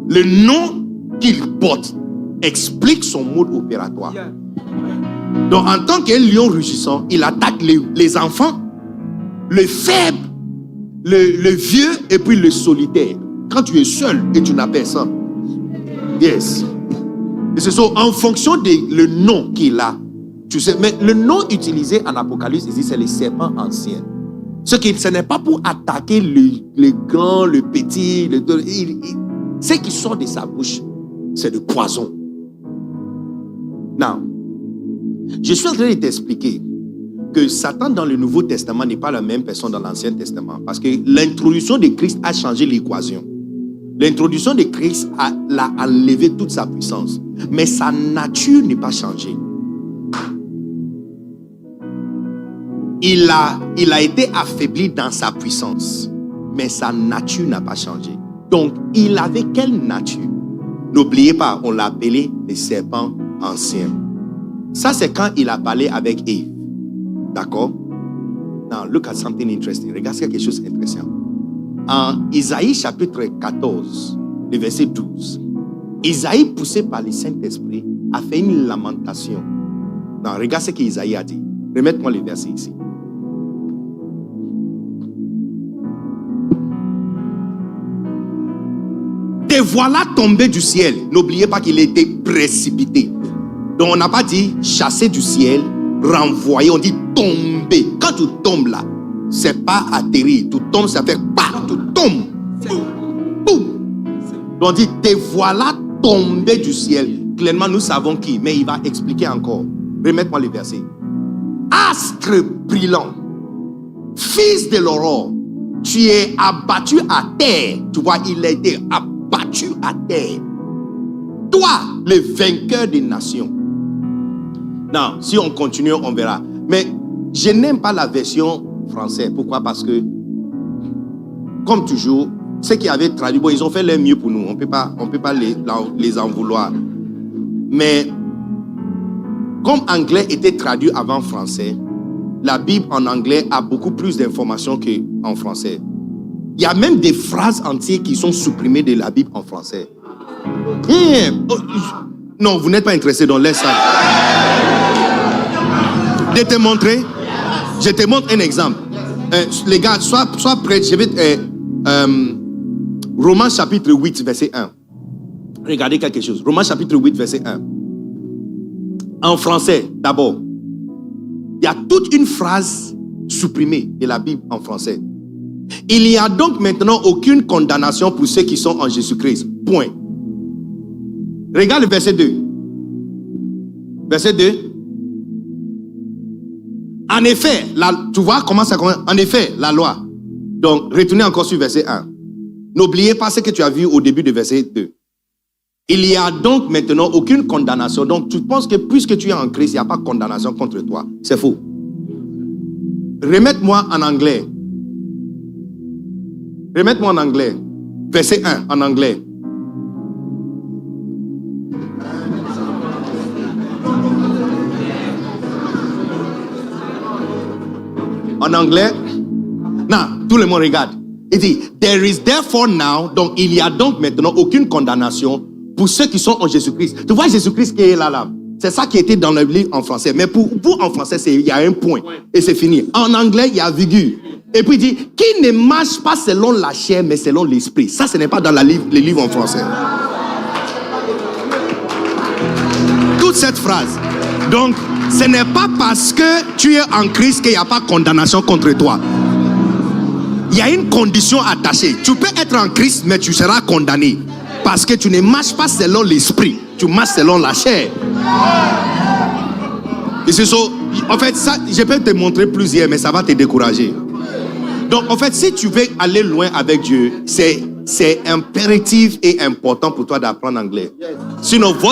Speaker 1: Le nom qu'il porte explique son mode opératoire. Donc, en tant qu'un lion rugissant, il attaque les enfants, le faible, le vieux et puis le solitaire. Quand tu es seul et tu n'as personne. Yes. Et c'est ça, en fonction du nom qu'il a. Tu sais, mais le nom utilisé en Apocalypse ici, c'est les serpents anciens. Ce n'est pas pour attaquer le grand, le petit, ce qui sort de sa bouche, c'est le poison. Now, je suis en train de t'expliquer que Satan dans le Nouveau Testament n'est pas la même personne dans l'Ancien Testament. Parce que l'introduction de Christ a changé l'équation. L'introduction de Christ a enlevé toute sa puissance. Mais sa nature n'est pas changée. Il a été affaibli dans sa puissance, mais sa nature n'a pas changé. Donc, il avait quelle nature? N'oubliez pas, on l'a appelé les serpents anciens. Ça, c'est quand il a parlé avec Ève. D'accord? Now, look at something interesting. Regarde quelque chose d'intéressant. En Isaïe chapitre 14, le verset 12, Isaïe, poussé par le Saint-Esprit, a fait une lamentation. Non, regarde ce qu'Isaïe a dit. Remette-moi le verset ici. Te voilà tombé du ciel. N'oubliez pas qu'il était précipité. Donc on n'a pas dit chasser du ciel, renvoyer, on dit tomber. Quand tu tombes là, c'est pas atterrir. Tu tombes, ça fait pas, tu tombes. Boum. Donc on dit te voilà tombé du ciel. Clairement, nous savons qui, mais il va expliquer encore. Remette-moi le verset. Astre brillant, fils de l'aurore, tu es abattu à terre. Tu vois, il a été abattu à terre. Toi, le vainqueur des nations. Non, si on continue, on verra. Mais je n'aime pas la version française. Pourquoi? Parce que, comme toujours, ceux qui avaient traduit, bon, ils ont fait leur mieux pour nous. On peut pas les en vouloir. Mais, comme anglais était traduit avant français, la Bible en anglais a beaucoup plus d'informations qu'en français. Il y a même des phrases entières qui sont supprimées de la Bible en français. Non, vous n'êtes pas intéressé, donc laisse ça. Je te montrer. Je te montre un exemple. Les gars, sois prêts. Je vais Romains chapitre 8, verset 1. Regardez quelque chose. Romains chapitre 8, verset 1. En français, d'abord. Il y a toute une phrase supprimée de la Bible en français. Il n'y a donc maintenant aucune condamnation pour ceux qui sont en Jésus-Christ. Point. Regarde le verset 2. Verset 2. En effet, tu vois comment ça commence? En effet, la loi. Donc, retournez encore sur verset 1. N'oubliez pas ce que tu as vu au début de verset 2. Il n'y a donc maintenant aucune condamnation. Donc tu penses que puisque tu es en Christ, il n'y a pas de condamnation contre toi. C'est faux. Remette-moi en anglais. Remette-moi en anglais. Verset 1 en anglais. En anglais. Non, tout le monde regarde. Il dit, there is therefore now, donc il y a donc maintenant aucune condamnation pour ceux qui sont en Jésus-Christ. Tu vois Jésus-Christ qui est là. C'est ça qui était dans le livre en français. Mais pour vous en français, il y a un point. Et c'est fini. En anglais, il y a virgule. Et puis il dit, qui ne marche pas selon la chair, mais selon l'esprit. Ça, ce n'est pas dans les livres en français. Toute cette phrase. Donc, ce n'est pas parce que tu es en Christ qu'il n'y a pas de condamnation contre toi. Il y a une condition attachée. Tu peux être en Christ, mais tu seras condamné. Parce que tu ne marches pas selon l'esprit. Tu marches selon la chair. Et c'est ça. En fait, ça, je peux te montrer plusieurs, mais ça va te décourager. Donc, en fait, si tu veux aller loin avec Dieu, c'est impératif et important pour toi d'apprendre anglais. Sinon, vos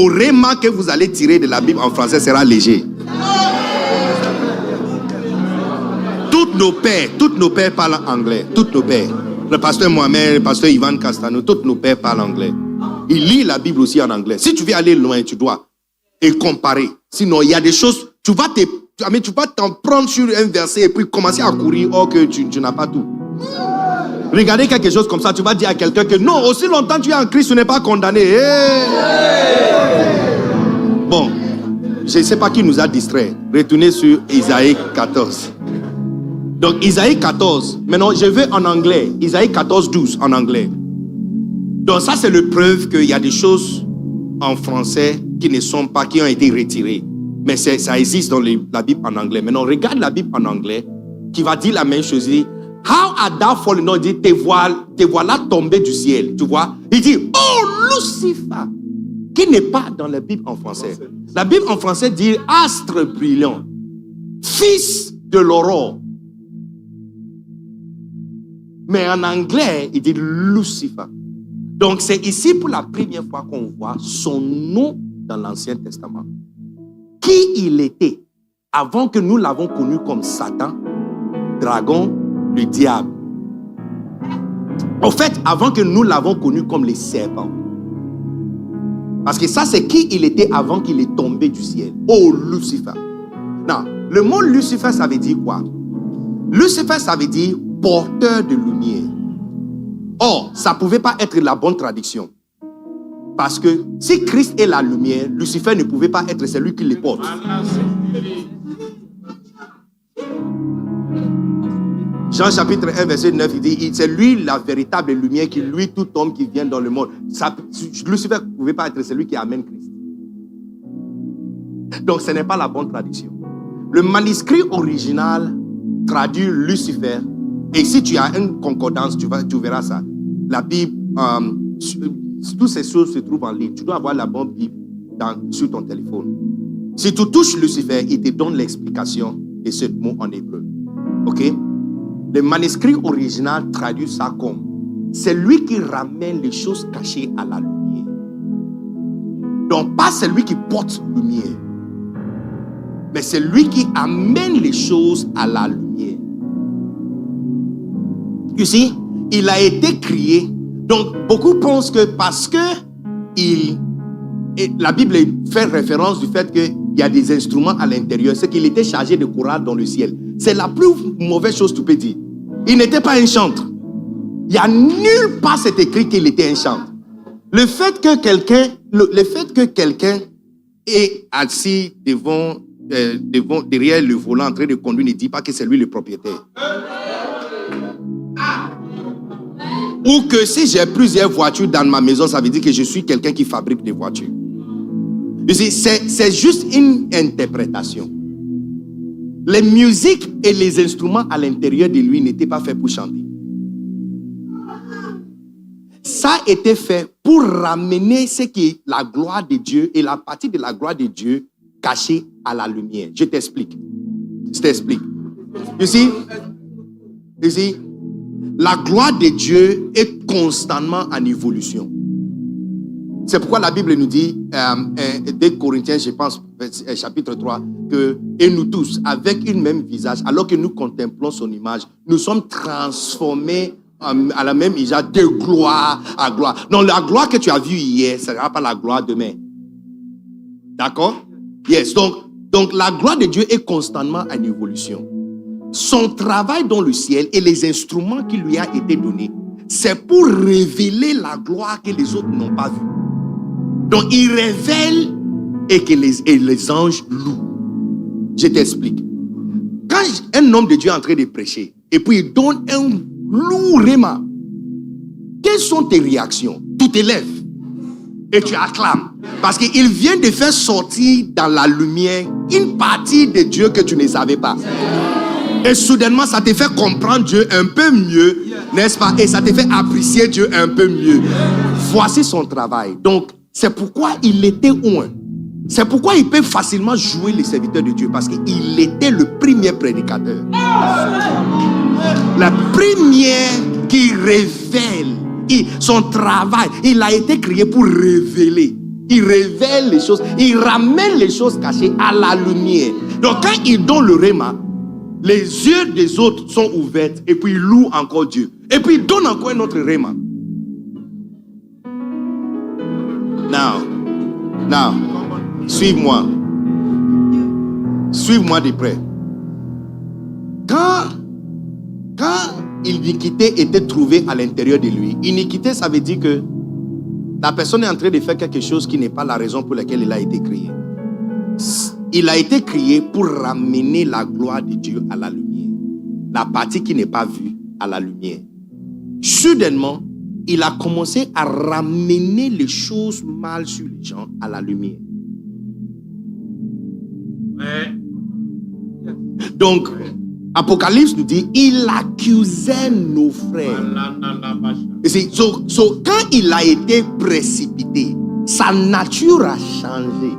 Speaker 1: remarques que vous allez tirer de la Bible en français sera léger. Toutes nos pères parlent anglais. Toutes nos pères. Le pasteur Mohamed, le pasteur Ivan Castano, tous nos pères parlent anglais. Ils lisent la Bible aussi en anglais. Si tu veux aller loin, tu dois et comparer. Sinon, il y a des choses, tu vas t'en prendre sur un verset et puis commencer à courir or que tu n'as pas tout. Regardez quelque chose comme ça, tu vas dire à quelqu'un que non, aussi longtemps tu es en Christ, tu n'es pas condamné. Bon, je ne sais pas qui nous a distrait. Retournez sur Isaïe 14. Donc Isaïe 14, maintenant je vais en anglais. Isaïe 14, 12 en anglais. Donc ça c'est le preuve qu'il y a des choses en français qui ont été retirées. Mais ça existe dans la Bible en anglais. Maintenant regarde la Bible en anglais qui va dire la même chose. Il dit, how art thou fallen? Non, il dit, te voilà tombé du ciel. Tu vois? Il dit, oh Lucifer, qui n'est pas dans la Bible en français. La Bible en français dit astre brillant, fils de l'aurore. Mais en anglais, il dit Lucifer. Donc c'est ici pour la première fois qu'on voit son nom dans l'Ancien Testament. Qui il était avant que nous l'avons connu comme Satan, dragon, le diable. En fait, avant que nous l'avons connu comme les serpents. Parce que ça, c'est qui il était avant qu'il est tombé du ciel. Oh, Lucifer. Non, le mot Lucifer, ça veut dire quoi? Lucifer, ça veut dire porteur de lumière. Or, ça ne pouvait pas être la bonne traduction. Parce que si Christ est la lumière, Lucifer ne pouvait pas être celui qui le porte. Jean chapitre 1 verset 9, il dit, c'est lui la véritable lumière qui lui tout homme qui vient dans le monde. Lucifer ne pouvait pas être celui qui amène Christ. Donc ce n'est pas la bonne traduction. Le manuscrit original traduit Lucifer. Et si tu as une concordance, tu verras ça. La Bible, toutes ces choses se trouvent en ligne. Tu dois avoir la bonne Bible sur ton téléphone. Si tu touches Lucifer, il te donne l'explication de ce mot en hébreu. Ok? Le manuscrit original traduit ça comme c'est lui qui ramène les choses cachées à la lumière. Donc pas celui qui porte lumière, mais c'est lui qui amène les choses à la lumière. Ici, il a été créé. Donc beaucoup pensent que parce que la Bible fait référence du fait qu'il y a des instruments à l'intérieur, c'est qu'il était chargé de chorale dans le ciel. C'est la plus mauvaise chose que tu peux dire. Il n'était pas un chantre. Il n'y a nulle part c'est écrit qu'il était un chantre. Le fait que quelqu'un est assis derrière le volant en train de conduire ne dit pas que c'est lui le propriétaire. Ou que si j'ai plusieurs voitures dans ma maison, ça veut dire que je suis quelqu'un qui fabrique des voitures. C'est juste une interprétation. Les musiques et les instruments à l'intérieur de lui n'étaient pas faits pour chanter. Ça a été fait pour ramener ce qui est la gloire de Dieu et la partie de la gloire de Dieu cachée à la lumière. Je t'explique. You see, la gloire de Dieu est constamment en évolution.
Speaker 2: C'est pourquoi la Bible nous dit, 2 Corinthiens, je pense, chapitre 3, que, et nous tous, avec une même visage, alors que nous contemplons son image, nous sommes transformés à la même image de gloire à gloire. Donc la gloire que tu as vue hier, ce ne sera pas la gloire demain. D'accord? Yes. Donc la gloire de Dieu est constamment en évolution. Son travail dans le ciel et les instruments qui lui a été donnés, c'est pour révéler la gloire que les autres n'ont pas vue. Donc il révèle et que les anges louent. Je t'explique. Quand un homme de Dieu est en train de prêcher et puis il donne un lourd réma, quelles sont tes réactions? Tu te lèves et tu acclames parce qu'il vient de faire sortir dans la lumière une partie de Dieu que tu ne savais pas. Et soudainement, ça te fait comprendre Dieu un peu mieux, n'est-ce pas? Et ça te fait apprécier Dieu un peu mieux. Voici son travail. Donc, c'est pourquoi il était un. C'est pourquoi il peut facilement jouer les serviteurs de Dieu, parce qu'il était le premier prédicateur. La première qui révèle. Son travail, il a été créé pour révéler. Il révèle les choses, il ramène les choses cachées à la lumière. Donc quand il donne le réma, les yeux des autres sont ouverts et puis il loue encore Dieu. Et puis il donne encore un autre réma. Now, suive-moi. Suive-moi de près. Quand l'iniquité était trouvée à l'intérieur de lui, iniquité, ça veut dire que la personne est en train de faire quelque chose qui n'est pas la raison pour laquelle il a été créé. Il a été créé pour ramener la gloire de Dieu à la lumière. La partie qui n'est pas vue à la lumière. Soudainement, il a commencé à ramener les choses mal sur les gens à la lumière. Donc, Apocalypse nous dit, il accusait nos frères. Quand il a été précipité, sa nature a changé.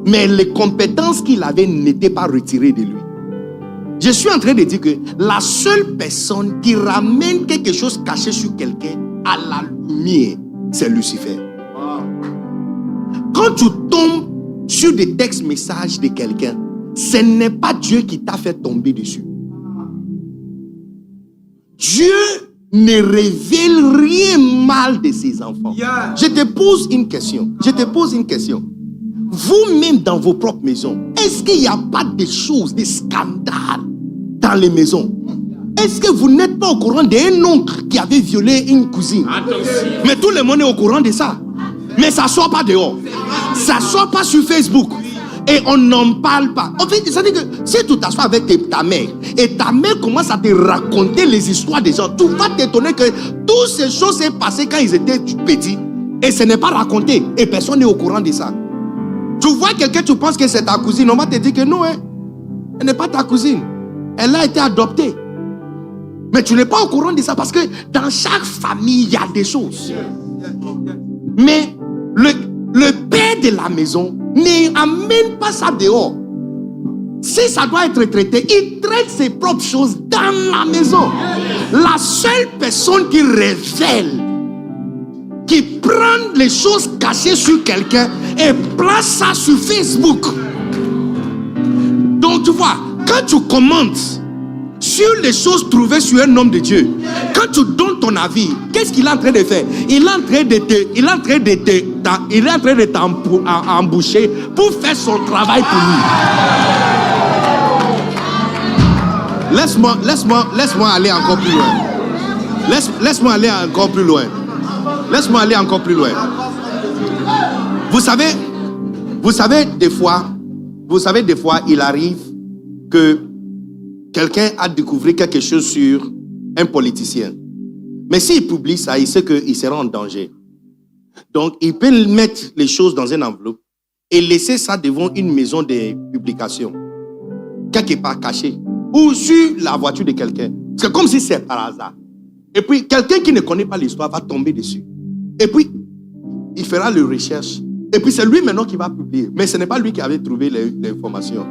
Speaker 2: Mais les compétences qu'il avait n'étaient pas retirées de lui. Je suis en train de dire que la seule personne qui ramène quelque chose caché sur quelqu'un à la lumière, c'est Lucifer. Quand tu tombes sur des textes messages de quelqu'un, ce n'est pas Dieu qui t'a fait tomber dessus. Dieu ne révèle rien mal de ses enfants. Je te pose une question. Vous-même dans vos propres maisons, est-ce qu'il n'y a pas des choses, des scandales dans les maisons? Est-ce que vous n'êtes pas au courant d'un oncle qui avait violé une cousine? Mais tout le monde est au courant de ça. Mais ça ne sort pas dehors. Ça ne sort pas sur Facebook. Et on n'en parle pas. En fait, ça veut dire que si tu t'assois avec ta mère et ta mère commence à te raconter les histoires des gens, tu vas t'étonner que toutes ces choses s'est passées quand ils étaient petits et ce n'est pas raconté et personne n'est au courant de ça. Tu vois quelqu'un, tu penses que c'est ta cousine, on va te dire que non, elle n'est pas ta cousine. Elle a été adoptée. Mais tu n'es pas au courant de ça parce que dans chaque famille, il y a des choses. Mais le père de la maison n'amène pas ça dehors. Si ça doit être traité, il traite ses propres choses dans la maison. La seule personne qui révèle, qui prend les choses cachées sur quelqu'un et place ça sur Facebook. Donc tu vois, quand tu commentes sur les choses trouvées sur un homme de Dieu, quand tu donnes ton avis, qu'est-ce qu'il est en train de faire? Il est en train de t'emboucher pour faire son travail pour lui. Laisse-moi aller encore plus loin. Laisse-moi aller encore plus loin. Laisse-moi aller encore plus loin. Vous savez des fois, il arrive que quelqu'un a découvert quelque chose sur un politicien. Mais s'il publie ça, il sait qu'il sera en danger. Donc, il peut mettre les choses dans une enveloppe et laisser ça devant une maison de publication, quelque part caché, ou sur la voiture de quelqu'un. C'est comme si c'est par hasard. Et puis, quelqu'un qui ne connaît pas l'histoire va tomber dessus. Et puis, il fera les recherches. Et puis, c'est lui maintenant qui va publier. Mais ce n'est pas lui qui avait trouvé l'information.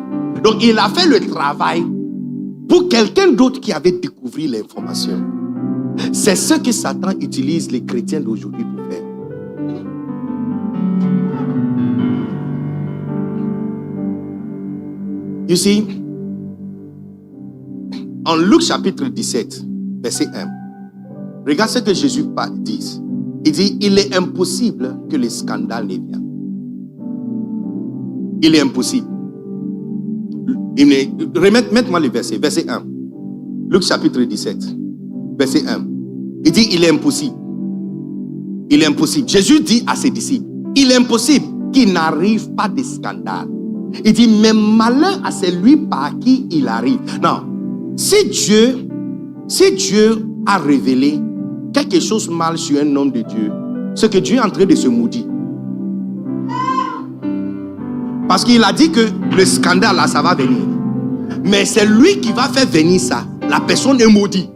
Speaker 2: Donc, il a fait le travail pour quelqu'un d'autre qui avait découvert l'information. C'est ce que Satan utilise les chrétiens d'aujourd'hui pour faire. You see, en Luc chapitre 17, verset 1, regarde ce que Jésus dit. Il dit, il est impossible que le scandale ne vienne. Il est impossible. Remettez-moi le verset, verset 1. Luc chapitre 17, verset 1. Il dit, il est impossible. Il est impossible. Jésus dit à ses disciples, il est impossible qu'il n'arrive pas de scandale. Il dit, mais malheur à celui par qui il arrive. Non, si Dieu a révélé quelque chose de mal sur un homme de Dieu, c'est que Dieu est en train de se maudire. Parce qu'il a dit que le scandale là, ça va venir. Mais c'est lui qui va faire venir ça. La personne est maudite.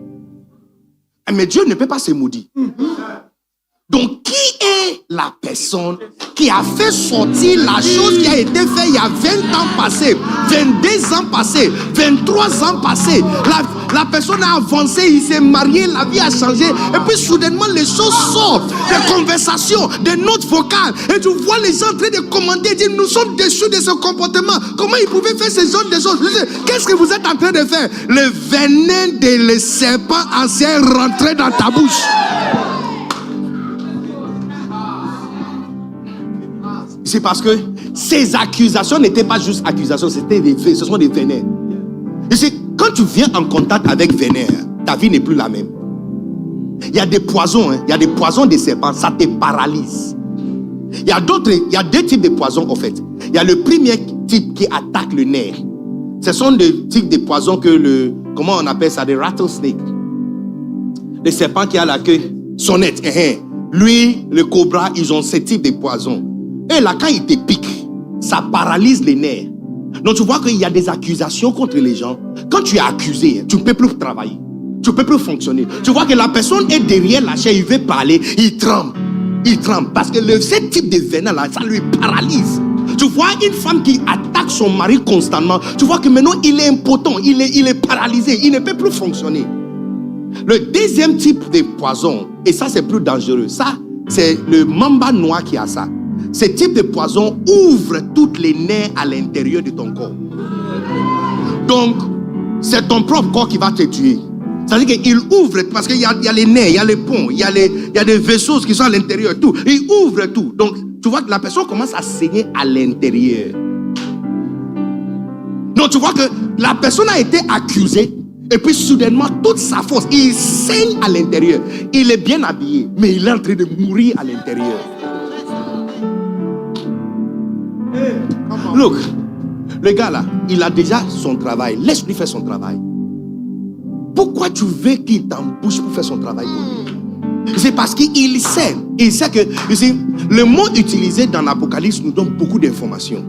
Speaker 2: Mais Dieu ne peut pas se maudire. Donc, qui est la personne qui a fait sortir la chose qui a été faite il y a 20 ans passés, 22 ans passés, 23 ans passés? La personne a avancé, il s'est marié, la vie a changé. Et puis soudainement, les choses sortent. Des conversations, des notes vocales. Et tu vois les gens en train de commander, dire, nous sommes déçus de ce comportement. Comment ils pouvaient faire ce genre de choses? Qu'est-ce que vous êtes en train de faire? Le venin des serpents anciens est rentré dans ta bouche. C'est parce que ces accusations n'étaient pas juste accusations, c'était des faits, ce sont des venins. Et c'est quand tu viens en contact avec venin, ta vie n'est plus la même. Il y a des poisons, il y a des poisons des serpents, ça te paralyse. Il y a deux types de poisons en fait. Il y a le premier type qui attaque le nerf. Ce sont des types de poisons que comment on appelle ça, des rattlesnakes. Les serpents qui a la queue sonnette. Lui, le cobra, ils ont ce type de poison. Et là, quand il te pique, ça paralyse les nerfs. Donc, tu vois qu'il y a des accusations contre les gens. Quand tu es accusé, tu ne peux plus travailler. Tu ne peux plus fonctionner. Tu vois que la personne est derrière la chaise, il veut parler, il tremble. Il tremble. Parce que ce type de venin-là, ça lui paralyse. Tu vois une femme qui attaque son mari constamment. Tu vois que maintenant, il est impotent, il est paralysé, il ne peut plus fonctionner. Le deuxième type de poison, et ça, c'est plus dangereux. Ça, c'est le mamba noir qui a ça. Ce type de poison ouvre toutes les nerfs à l'intérieur de ton corps. Donc, c'est ton propre corps qui va te tuer. C'est-à-dire qu'il ouvre, parce qu'il y a les nerfs, il y a les ponts, il y a des vaisseaux qui sont à l'intérieur, tout. Il ouvre tout. Donc, tu vois que la personne commence à saigner à l'intérieur. Donc, tu vois que la personne a été accusée, et puis soudainement, toute sa force, il saigne à l'intérieur. Il est bien habillé, mais il est en train de mourir à l'intérieur. Look, le gars là, il a déjà son travail. Laisse-lui faire son travail. Pourquoi tu veux qu'il t'embouche pour faire son travail pour lui? C'est parce qu'il sait. Il sait que, le mot utilisé dans l'Apocalypse nous donne beaucoup d'informations.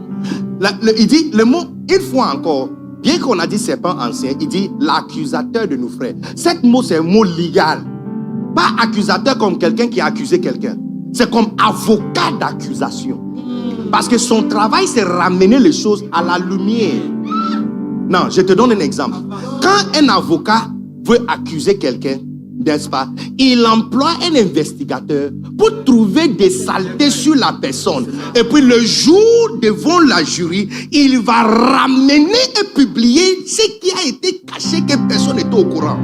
Speaker 2: Il dit, le mot, une fois encore, bien qu'on a dit serpent ancien, il dit l'accusateur de nos frères. Cet mot, c'est un mot légal. Pas accusateur comme quelqu'un qui a accusé quelqu'un. C'est comme avocat d'accusation. Parce que son travail, c'est ramener les choses à la lumière. Non, je te donne un exemple. Quand un avocat veut accuser quelqu'un, n'est-ce pas, il emploie un investigateur pour trouver des saletés sur la personne. Et puis le jour devant la jury, il va ramener et publier ce qui a été caché que personne n'était au courant.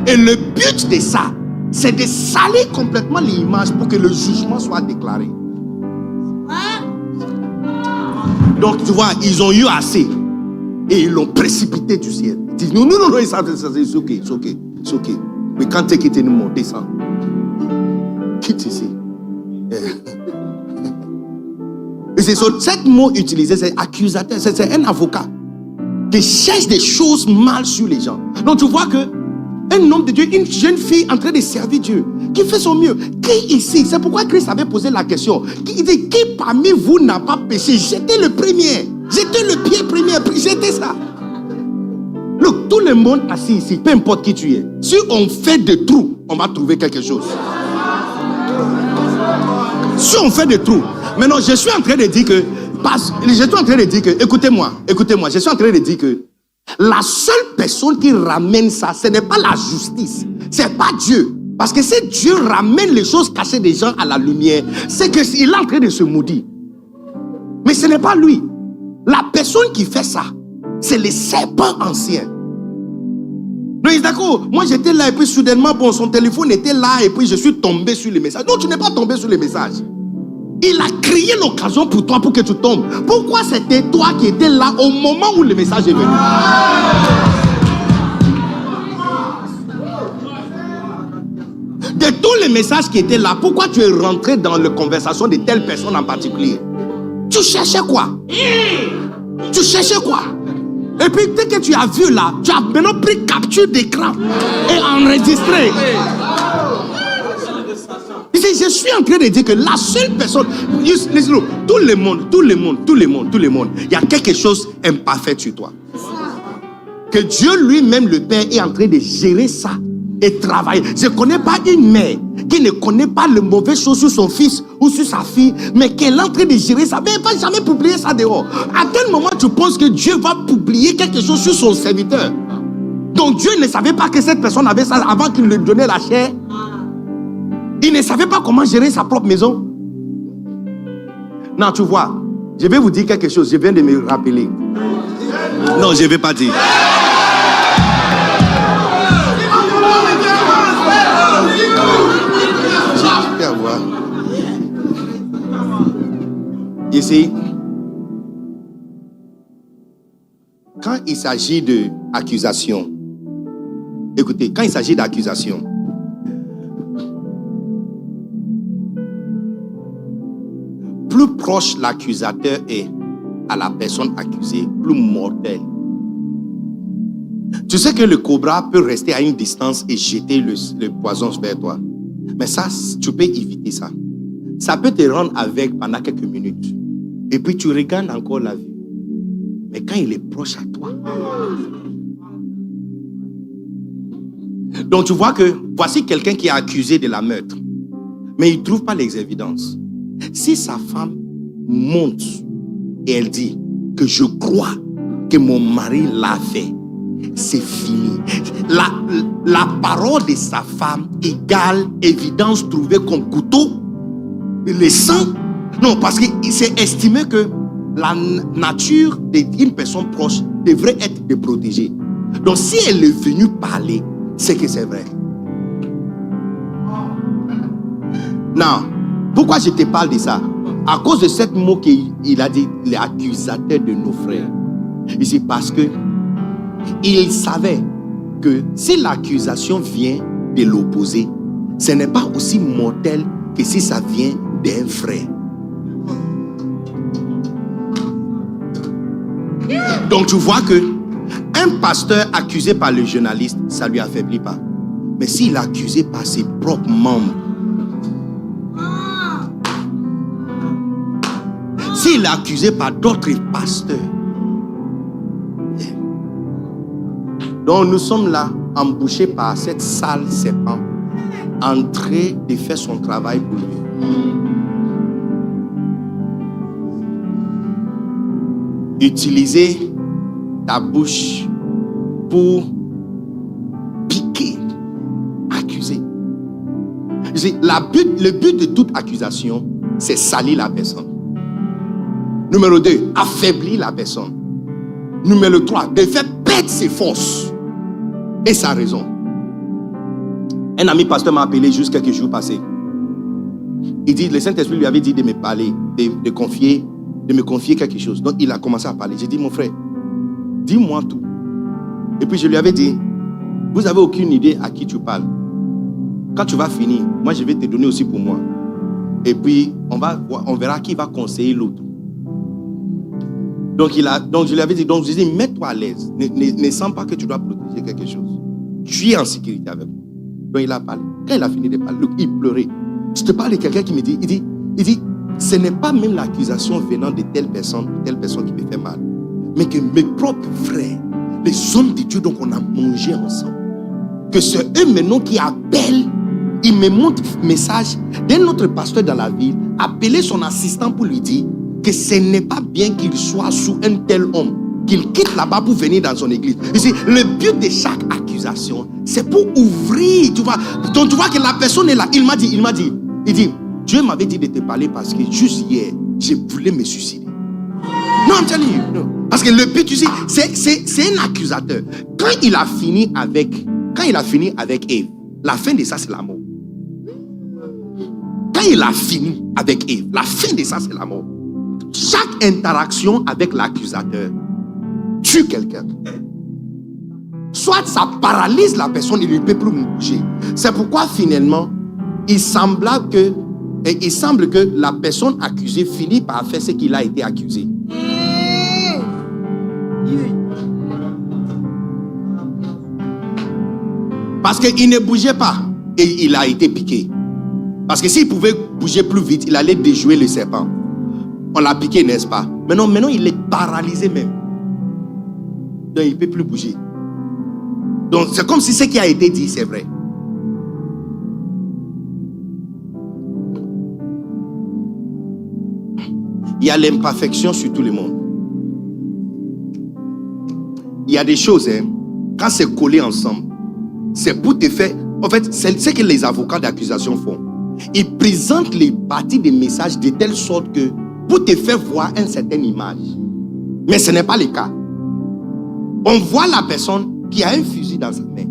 Speaker 2: Et le but de ça, c'est de salir complètement l'image pour que le jugement soit déclaré. Donc, tu vois, ils ont eu assez. Et ils l'ont précipité du ciel. Ils disent, non, it's okay. We can't take it anymore. Descends. Quitte ici. Et c'est cet mot utilisé, c'est accusateur. C'est un avocat qui cherche des choses mal sur les gens. Donc, tu vois que un homme de Dieu, une jeune fille en train de servir Dieu, qui fait son mieux. Qui ici? C'est pourquoi Christ avait posé la question. Il dit, qui parmi vous n'a pas péché? J'étais le premier. J'étais le pied premier. J'étais ça. Look, tout le monde assis ici, peu importe qui tu es. Si on fait des trous, on va trouver quelque chose. Si on fait des trous. Maintenant, je suis en train de dire que, écoutez-moi, je suis en train de dire que la seule personne qui ramène ça, ce n'est pas la justice, c'est pas Dieu. Parce que si Dieu ramène les choses cachées des gens à la lumière, c'est qu'il est en train de se maudire. Mais ce n'est pas lui. La personne qui fait ça,
Speaker 1: C'est les serpents anciens. Non, d'accord. Moi, j'étais là et puis soudainement, bon, son téléphone était là et puis je suis tombé sur les messages. Non, tu n'es pas tombé sur les messages. Il a créé l'occasion pour toi pour que tu tombes. Pourquoi c'était toi qui étais là au moment où le message est venu? De tous les messages qui étaient là, pourquoi tu es rentré dans la conversation de telle personne en particulier? Tu cherchais quoi? Tu cherchais quoi? Et puis dès que tu as vu là, tu as maintenant pris capture d'écran et enregistré. Je suis en train de dire que la seule personne, tout le monde, il y a quelque chose d'imparfait sur toi. Que Dieu lui-même, le Père, est en train de gérer ça et travailler. Je ne connais pas une mère qui ne connaît pas les mauvaises choses sur son fils ou sur sa fille, mais qu'elle est en train de gérer ça. Mais elle ne va jamais publier ça dehors. À quel moment tu penses que Dieu va publier quelque chose sur son serviteur? Donc Dieu ne savait pas que cette personne avait ça avant qu'il lui donnait la chair. Il ne savait pas comment gérer sa propre maison. Non, tu vois, je vais vous dire quelque chose. Je viens de me rappeler. Non, je ne vais pas dire. Ici, quand il s'agit d'accusation, écoutez, quand il s'agit d'accusation, plus proche l'accusateur est à la personne accusée, plus mortel. Tu sais que le cobra peut rester à une distance et jeter le poison vers toi. Mais ça, tu peux éviter ça. Ça peut te rendre aveugle pendant quelques minutes. Et puis tu regardes encore la vie. Mais quand il est proche à toi. Donc tu vois que voici quelqu'un qui est accusé de la meurtre. Mais il ne trouve pas les évidences. Si sa femme monte et elle dit que je crois que mon mari l'a fait, c'est fini. La parole de sa femme égale évidence trouvée comme couteau. Le sang. Non, parce qu'il s'est estimé que la nature d'une personne proche devrait être de protéger. Donc si elle est venue parler, c'est que c'est vrai. Non. Pourquoi je te parle de ça? À cause de ce mot qu'il a dit, l'accusateur de nos frères. Ici, parce que il savait que si l'accusation vient de l'opposé, ce n'est pas aussi mortel que si ça vient d'un frère. Donc tu vois que un pasteur accusé par le journaliste, ça ne lui affaiblit pas. Mais s'il est accusé par ses propres membres, s'il est accusé par d'autres pasteurs. Donc nous sommes là, embouchés par cette sale serpent, en train de faire son travail pour lui. Utiliser ta bouche pour piquer, accuser. Le but de toute accusation, c'est salir la personne. Numéro 2, affaiblir la personne. Numéro 3, de faire perdre ses forces et sa raison. Un ami pasteur m'a appelé juste quelques jours passés. Il dit, le Saint-Esprit lui avait dit de me parler, de me confier quelque chose. Donc il a commencé à parler. J'ai dit, mon frère, dis-moi tout. Et puis je lui avais dit, vous n'avez aucune idée à qui tu parles. Quand tu vas finir, moi je vais te donner aussi pour moi. Et puis on verra qui va conseiller l'autre. Donc je lui avais dit, donc je lui ai dit, mets-toi à l'aise. Ne sens pas que tu dois protéger quelque chose. Tu es en sécurité avec moi. Donc il a parlé. Quand il a fini de parler, il pleurait. Je te parle de quelqu'un qui me dit, il dit, ce n'est pas même l'accusation venant de telle personne qui me fait mal. Mais que mes propres frères, les hommes de Dieu, donc on a mangé ensemble. Que c'est eux maintenant qui appellent. Il me montre un message d'un autre pasteur dans la ville, appeler son assistant pour lui dire que ce n'est pas bien qu'il soit sous un tel homme, qu'il quitte là-bas pour venir dans son église. Ici, le but de chaque accusation, c'est pour ouvrir, tu vois. Donc tu vois que la personne est là. Il m'a dit, Dieu m'avait dit de te parler parce que juste hier, je voulais me suicider. Non, I'm telling you. No. Parce que le but, tu sais, c'est un accusateur. Quand il a fini avec Ève, la fin de ça, c'est la mort. Quand il a fini avec Ève, la fin de ça, c'est la mort. Chaque interaction avec l'accusateur tue quelqu'un. Soit ça paralyse la personne, il ne peut plus bouger. C'est pourquoi finalement, il semble que la personne accusée finit par faire ce qu'il a été accusé. Parce qu'il ne bougeait pas et il a été piqué. Parce que s'il pouvait bouger plus vite, il allait déjouer le serpent. On l'a piqué, n'est-ce pas? Maintenant, il est paralysé même. Donc, il ne peut plus bouger. Donc, c'est comme si ce qui a été dit, c'est vrai. Il y a l'imperfection sur tout le monde. Il y a des choses, quand c'est collé ensemble, c'est pour te faire... En fait, c'est ce que les avocats d'accusation font. Ils présentent les parties des messages de telle sorte que pour te faire voir une certaine image. Mais ce n'est pas le cas. On voit la personne qui a un fusil dans sa main.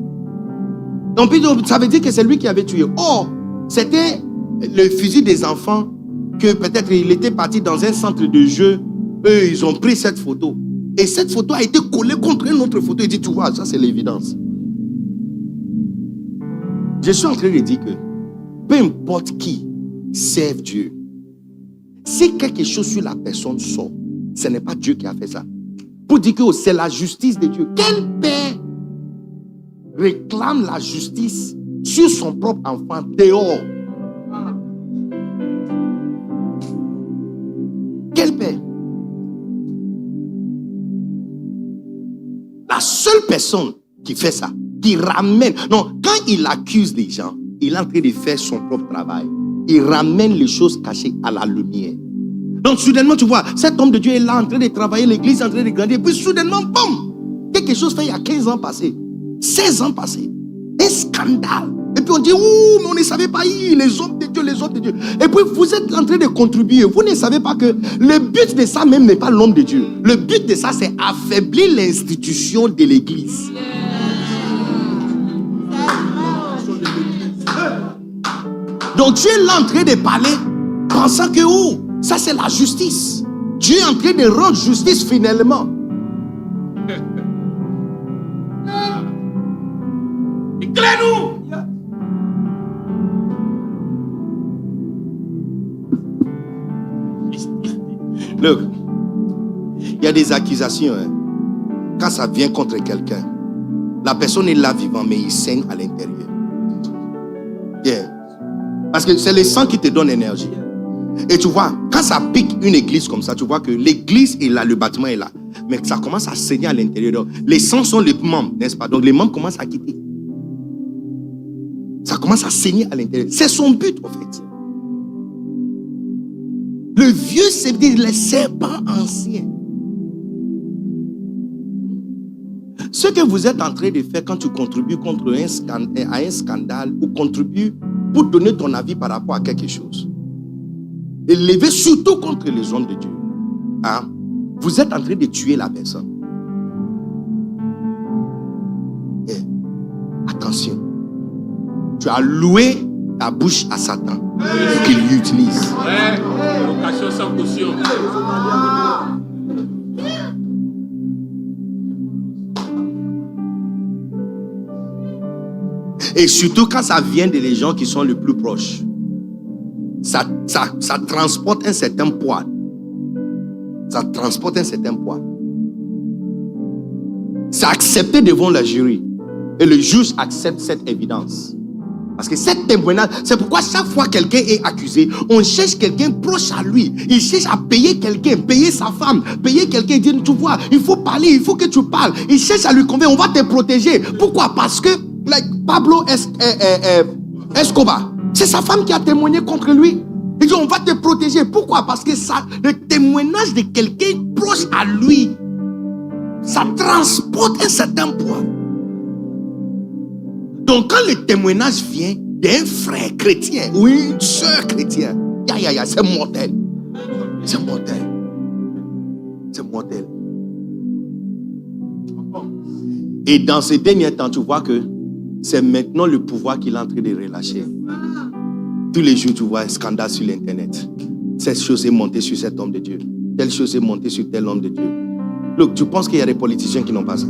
Speaker 1: Donc, ça veut dire que c'est lui qui avait tué. Or, c'était le fusil des enfants que peut-être il était parti dans un centre de jeu. Eux, ils ont pris cette photo. Et cette photo a été collée contre une autre photo. Il dit, tu vois, ça c'est l'évidence. Je suis en train de dire que peu importe qui serve Dieu, si quelque chose sur la personne sort, ce n'est pas Dieu qui a fait ça. Pour dire que c'est la justice de Dieu. Quel père réclame la justice sur son propre enfant dehors? Quel père? La seule personne qui fait ça, qui ramène... Non, quand il accuse les gens, il est en train de faire son propre travail. Il ramène les choses cachées à la lumière. Donc soudainement, tu vois, cet homme de Dieu est là en train de travailler, l'église est en train de grandir. Puis soudainement, boum, quelque chose fait il y a 15 ans passés, 16 ans passés. Un scandale. Et puis on dit, ouh, mais on ne savait pas, les hommes de Dieu, les hommes de Dieu. Et puis vous êtes en train de contribuer. Vous ne savez pas que le but de ça même n'est pas l'homme de Dieu. Le but de ça, c'est affaiblir l'institution de l'église. Donc Dieu est là en train de parler, pensant que, oh, ça c'est la justice. Dieu est en train de rendre justice finalement. Éclaire-nous. Look, il y a des accusations. Quand ça vient contre quelqu'un, la personne est là vivant, mais il saigne à l'intérieur. Yeah. Parce que c'est le sang qui te donne énergie. Et tu vois, quand ça pique une église comme ça, tu vois que l'église est là, le bâtiment est là. Mais ça commence à saigner à l'intérieur. Les sangs sont les membres, n'est-ce pas? Donc les membres commencent à quitter. Ça commence à saigner à l'intérieur. C'est son but, en fait. Le vieux, c'est les serpents anciens. Ce que vous êtes en train de faire quand tu contribues contre un scandale ou contribues pour donner ton avis par rapport à quelque chose, élevé surtout contre les hommes de Dieu, hein? Vous êtes en train de tuer la personne. Et attention, tu as loué ta bouche à Satan pour qu'il l'utilise.
Speaker 3: Location sans caution.
Speaker 1: Et surtout quand ça vient des gens qui sont les plus proches. Ça transporte un certain poids. Ça transporte un certain poids. C'est accepté devant la jury. Et le juge accepte cette évidence. Parce que cette témoignage, c'est pourquoi chaque fois quelqu'un est accusé, on cherche quelqu'un proche à lui. Il cherche à payer quelqu'un, payer sa femme, payer quelqu'un, dire, tu vois, il faut parler, il faut que tu parles. Il cherche à lui convaincre, on va te protéger. Pourquoi? Parce que Pablo Escobar, c'est sa femme qui a témoigné contre lui. Il dit, on va te protéger. Pourquoi? Parce que ça, le témoignage de quelqu'un proche à lui, ça transporte un certain poids. Donc quand le témoignage vient d'un frère chrétien ou une soeur chrétienne, c'est mortel. C'est mortel. C'est mortel. Et dans ces derniers temps, tu vois que c'est maintenant le pouvoir qu'il est en train de relâcher. Tous les jours, tu vois un scandale sur l'internet. Cette chose est montée sur cet homme de Dieu. Telle chose est montée sur tel homme de Dieu. Look, tu penses qu'il y a des politiciens qui n'ont pas ça?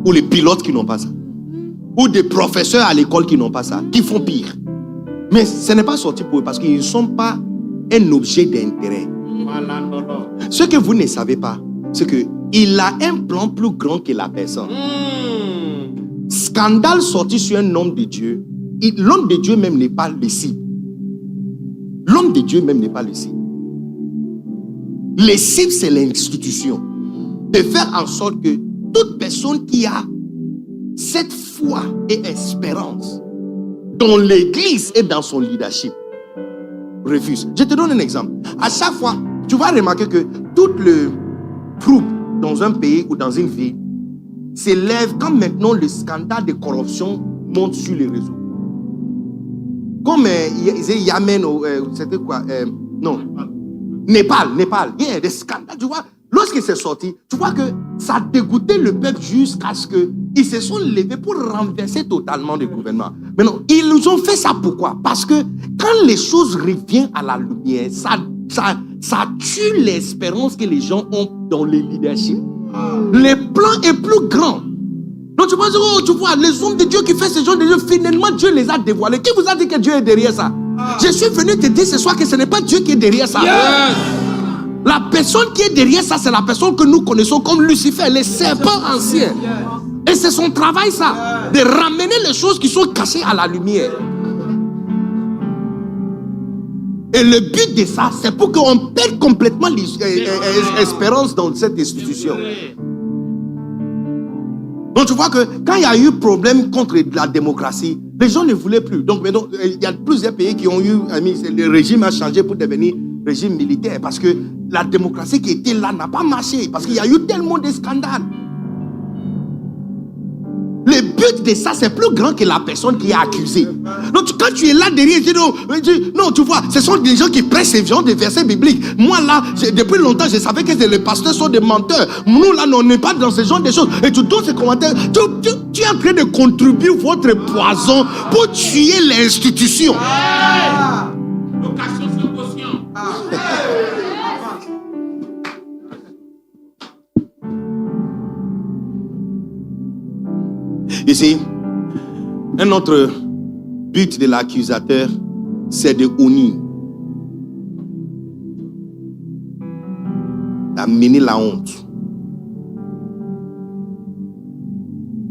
Speaker 1: Ou les pilotes qui n'ont pas ça? Ou des professeurs à l'école qui n'ont pas ça? Qui font pire? Mais ce n'est pas sorti pour eux parce qu'ils ne sont pas un objet d'intérêt. Ce que vous ne savez pas, c'est qu'il a un plan plus grand que la personne. Scandale sorti sur un homme de Dieu. L'homme de Dieu même n'est pas le cible. L'homme de Dieu même n'est pas le cible. Le cible, c'est l'institution. De faire en sorte que toute personne qui a cette foi et espérance dans l'église et dans son leadership refuse. Je te donne un exemple. À chaque fois, tu vas remarquer que toutes les troupes dans un pays ou dans une ville s'élèvent quand maintenant le scandale de corruption monte sur les réseaux. Comme Yémen, c'était quoi? Non. Népal. Il y a des scandales, tu vois. Lorsque c'est sorti, tu vois que ça a dégoûté le peuple jusqu'à ce qu'ils se sont levés pour renverser totalement le gouvernement. Mais non, ils nous ont fait ça pourquoi? Parce que quand les choses reviennent à la lumière, ça tue l'espérance que les gens ont dans le leadership. Le plan est plus grand. Donc tu penses, oh, tu vois, les hommes de Dieu qui font ce genre de choses, finalement Dieu les a dévoilés. Qui vous a dit que Dieu est derrière ça? Je suis venu te dire ce soir que ce n'est pas Dieu qui est derrière ça.
Speaker 3: Yes.
Speaker 1: La personne qui est derrière ça, c'est la personne que nous connaissons comme Lucifer, le serpent ancien. Et c'est son travail ça, de ramener les choses qui sont cachées à la lumière. Et le but de ça, c'est pour qu'on perde complètement l'espérance dans cette institution. Donc tu vois que quand il y a eu problème contre la démocratie, les gens ne voulaient plus. Donc maintenant, il y a plusieurs pays qui ont eu, le régime a changé pour devenir régime militaire parce que la démocratie qui était là n'a pas marché parce qu'il y a eu tellement de scandales. Le but de ça, c'est plus grand que la personne qui est accusée. Donc, quand tu es là derrière, tu dis non, tu vois, ce sont des gens qui prêchent ces gens des versets bibliques. Moi, là, depuis longtemps, je savais que les pasteurs sont des menteurs. Nous, là, on n'est pas dans ce genre de choses. Et tu donnes ces commentaires. Tu es en train de contribuer votre poison pour tuer l'institution.
Speaker 3: Location sans caution.
Speaker 1: Ici, un autre but de l'accusateur, c'est de unir, d'amener la honte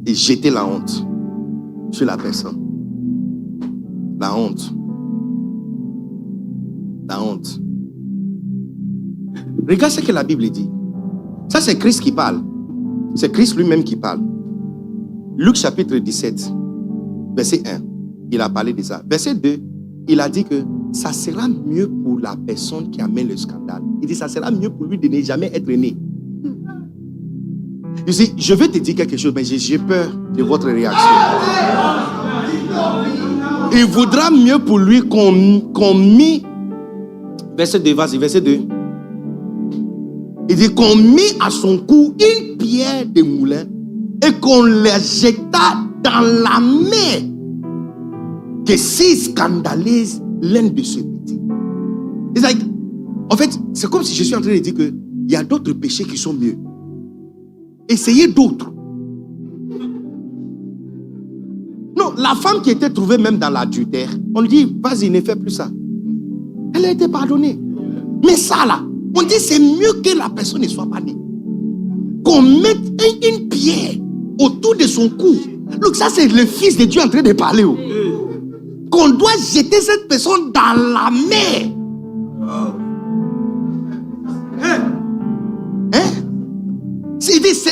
Speaker 1: et jeter la honte sur la personne. La honte. La honte. Regarde ce que la Bible dit. Ça, c'est Christ qui parle. C'est Christ lui-même qui parle. Luc chapitre 17, verset 1, il a parlé de ça. Verset 2, il a dit que ça sera mieux pour la personne qui amène le scandale. Il dit ça sera mieux pour lui de ne jamais être né. Tu sais, je vais te dire quelque chose, mais j'ai peur de votre réaction. Il vaudra mieux pour lui qu'on mit, verset 2, vas-y, verset 2. Il dit qu'on mit à son cou une pierre de moulin et qu'on la jeta dans la mer, que s'il scandalise l'un de ses petits. En fait, c'est comme si je suis en train de dire qu'il y a d'autres péchés qui sont mieux. Essayez d'autres. Non, la femme qui était trouvée même dans l'adultère, on lui dit, vas-y, ne fais plus ça. Elle a été pardonnée. Mais ça là, on dit c'est mieux que la personne ne soit pas née. Qu'on mette une pierre autour de son cou. Donc ça c'est le Fils de Dieu en train de parler. Qu'on doit jeter cette personne dans la mer.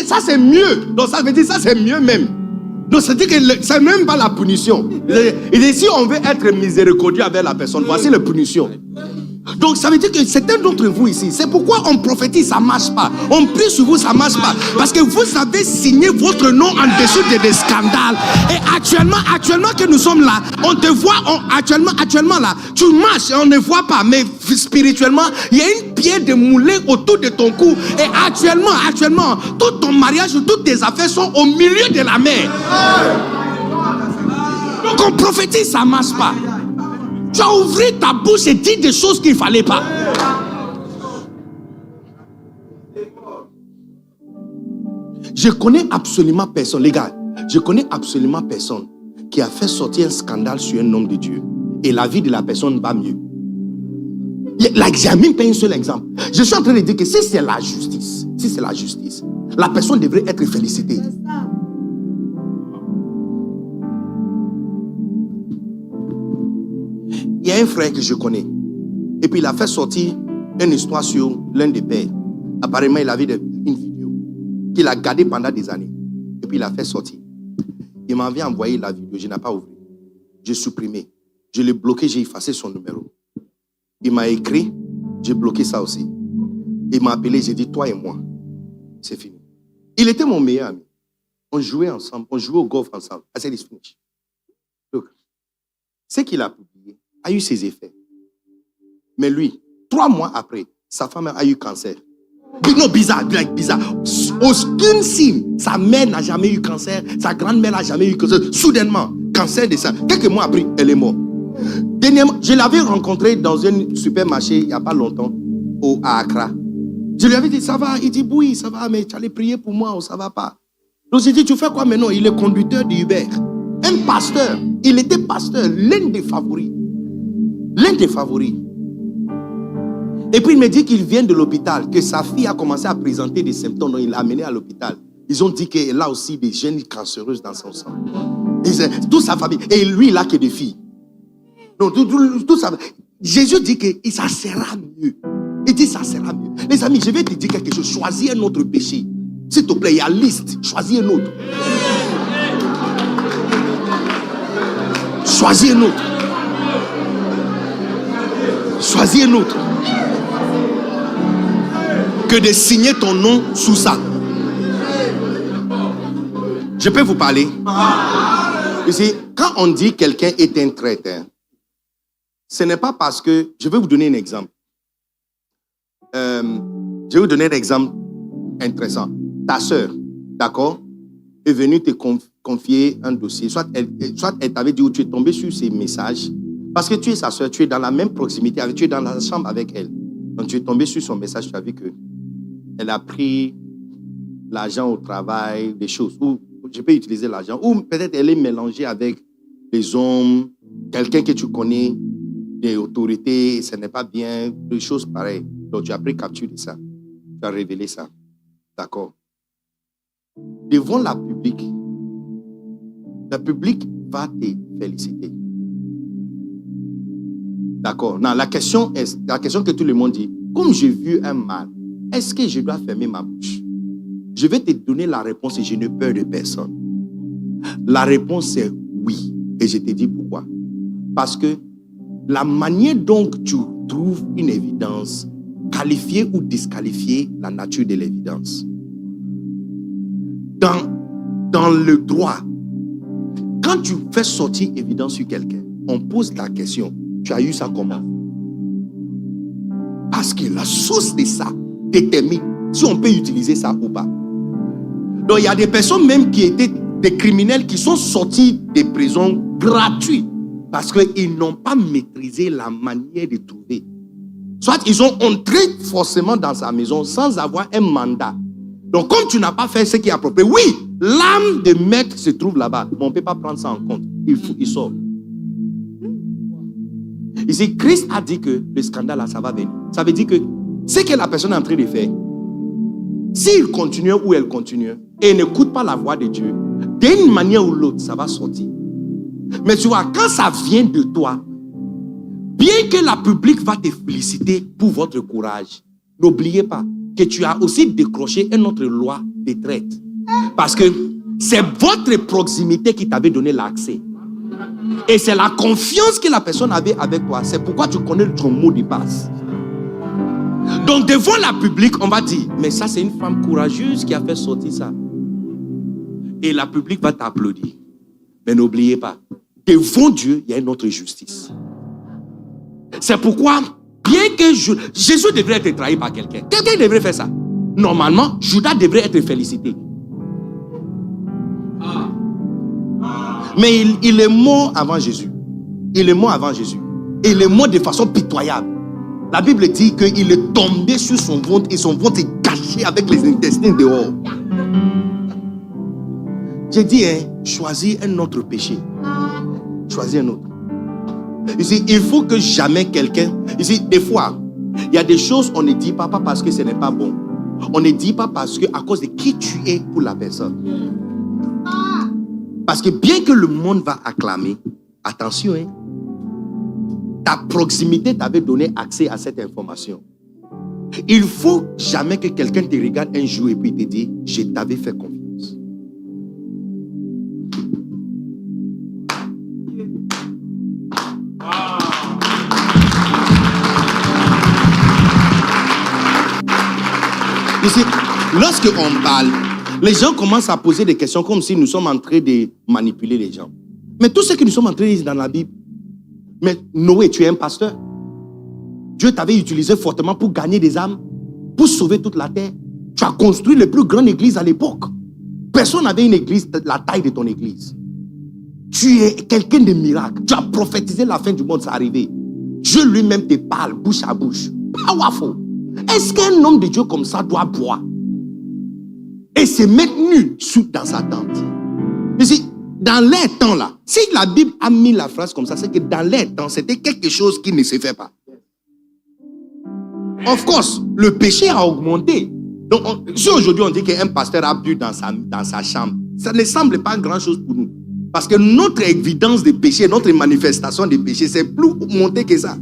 Speaker 1: Ça c'est mieux. Donc ça veut dire ça c'est mieux même. Donc ça veut dire que c'est même pas la punition. Il dit si on veut être miséricordieux avec la personne, voici la punition. Donc ça veut dire que certains d'entre vous ici, c'est pourquoi on prophétise, ça ne marche pas. On prie sur vous, ça ne marche pas. Parce que vous avez signé votre nom en dessous des scandales. Et actuellement que nous sommes là, on te voit, actuellement là, tu marches et on ne voit pas. Mais spirituellement, il y a une pierre de moulin autour de ton cou. Et actuellement, tout ton mariage, toutes tes affaires sont au milieu de la mer. Donc on prophétise, ça ne marche pas. Tu as ouvert ta bouche et dit des choses qu'il ne fallait pas. Je connais absolument personne, les gars, je connais absolument personne qui a fait sortir un scandale sur un homme de Dieu et la vie de la personne va mieux. J'ai même pas un seul exemple. Je suis en train de dire que si c'est la justice, la personne devrait être félicitée. Il y a un frère que je connais. Et puis il a fait sortir une histoire sur l'un des pères. Apparemment, il avait une vidéo qu'il a gardée pendant des années. Et puis il a fait sortir. Il m'avait envoyé la vidéo. Je n'ai pas ouvert. J'ai supprimé. Je l'ai bloqué. J'ai effacé son numéro. Il m'a écrit. J'ai bloqué ça aussi. Il m'a appelé. J'ai dit, toi et moi, c'est fini. Il était mon meilleur ami. On jouait ensemble. On jouait au golf ensemble. I said, it's finished. Look. Ce qu'il a publié a eu ses effets. Mais lui, 3 mois après, sa femme a eu cancer. Non, bizarre. Aucun signe. Sa mère n'a jamais eu cancer. Sa grand-mère n'a jamais eu cancer. Soudainement, cancer de sang. Quelques mois après, elle est morte. Dernièrement, je l'avais rencontré dans un supermarché il n'y a pas longtemps, à Accra. Je lui avais dit, ça va? Il dit, oui, ça va, mais tu allais prier pour moi ou ça va pas? Donc j'ai dit, tu fais quoi maintenant? Il est conducteur de Uber. Un pasteur. Il était pasteur, l'un des favoris. Et puis il me dit qu'il vient de l'hôpital, que sa fille a commencé à présenter des symptômes, donc il l'a amené à l'hôpital. Ils ont dit qu'elle a aussi des gènes cancéreuses dans son sang. Toute sa famille. Et lui, il n'a que des filles. Donc, tout ça. Jésus dit que ça sera mieux. Il dit ça sera mieux. Les amis, je vais te dire quelque chose. Choisis un autre péché. S'il te plaît, il y a liste. Choisis un autre. Choisis un autre. Choisis un autre. Que de signer ton nom sous ça. Je peux vous parler? Vous savez, quand on dit quelqu'un est un traiteur, ce n'est pas parce que... Je vais vous donner un exemple. Je vais vous donner un exemple intéressant. Ta soeur, d'accord, est venue te confier un dossier. Soit elle t'avait dit où tu es tombé sur ses messages. Parce que tu es sa soeur, tu es dans la même proximité, tu es dans la chambre avec elle. Donc tu es tombé sur son message, tu as vu qu'elle a pris l'argent au travail, des choses. Ou je peux utiliser l'argent. Ou peut-être elle est mélangée avec des hommes, quelqu'un que tu connais, des autorités, ce n'est pas bien, des choses pareilles. Donc tu as pris capture de ça. Tu as révélé ça. D'accord. Devant la public va te féliciter. D'accord. Non, la question que tout le monde dit, comme j'ai vu un mal, est-ce que je dois fermer ma bouche? Je vais te donner la réponse et je n'ai peur de personne. La réponse est oui. Et je te dis pourquoi. Parce que la manière dont tu trouves une évidence, qualifier ou disqualifier la nature de l'évidence. Dans le droit, quand tu fais sortir évidence sur quelqu'un, on pose la question, tu as eu ça comment? Parce que la source de ça détermine si on peut utiliser ça ou pas. Donc il y a des personnes même qui étaient des criminels qui sont sortis des prisons gratuits parce qu'ils n'ont pas maîtrisé la manière de trouver. Soit ils sont entrés forcément dans sa maison sans avoir un mandat. Donc comme tu n'as pas fait ce qui est approprié, oui, l'âme de maître se trouve là-bas, mais on ne peut pas prendre ça en compte. Il sort. Ici, Christ a dit que le scandale là, ça va venir. Ça veut dire que ce que la personne est en train de faire, s'il continue ou elle continue et n'écoute pas la voix de Dieu, d'une manière ou l'autre, ça va sortir. Mais tu vois, quand ça vient de toi, bien que la public va te féliciter pour votre courage, n'oubliez pas que tu as aussi décroché une autre loi de traite. Parce que c'est votre proximité qui t'avait donné l'accès. Et c'est la confiance que la personne avait avec toi. C'est pourquoi tu connais ton mot de passe. Donc devant la public, on va dire, mais ça c'est une femme courageuse qui a fait sortir ça. Et la public va t'applaudir. Mais n'oubliez pas, devant Dieu, il y a une autre justice. C'est pourquoi, bien que Jésus devrait être trahi par quelqu'un, quelqu'un devrait faire ça. Normalement, Judas devrait être félicité. Mais il est mort avant Jésus. Il est mort avant Jésus. Et il est mort de façon pitoyable. La Bible dit qu'il est tombé sur son ventre et son ventre est caché avec les intestins dehors. J'ai dit, choisis un autre péché. Choisis un autre. Ici, il faut que jamais quelqu'un... Ici, des fois, il y a des choses on ne dit pas parce que ce n'est pas bon. On ne dit pas parce que à cause de qui tu es pour la personne. Parce que bien que le monde va acclamer, attention, ta proximité t'avait donné accès à cette information. Il faut jamais que quelqu'un te regarde un jour et puis te dise, je t'avais fait confiance. Ici, lorsqu'on parle, les gens commencent à poser des questions comme si nous sommes en train de manipuler les gens. Mais tout ce que nous sommes en train de dire dans la Bible, mais Noé, tu es un pasteur. Dieu t'avait utilisé fortement pour gagner des âmes, pour sauver toute la terre. Tu as construit les plus grandes églises à l'époque. Personne n'avait une église de la taille de ton église. Tu es quelqu'un de miracle. Tu as prophétisé la fin du monde, ça arrivé. Dieu lui-même te parle bouche à bouche. Powerful. Est-ce qu'un homme de Dieu comme ça doit boire et se mettre nu dans sa tente? Ici, dans les temps là, si la Bible a mis la phrase comme ça, c'est que dans les temps, c'était quelque chose qui ne se fait pas. Of course, le péché a augmenté. Donc, si aujourd'hui on dit qu'un pasteur a bu dans sa chambre, ça ne semble pas grand chose pour nous. Parce que notre évidence de péché, notre manifestation de péché, c'est plus monté que ça.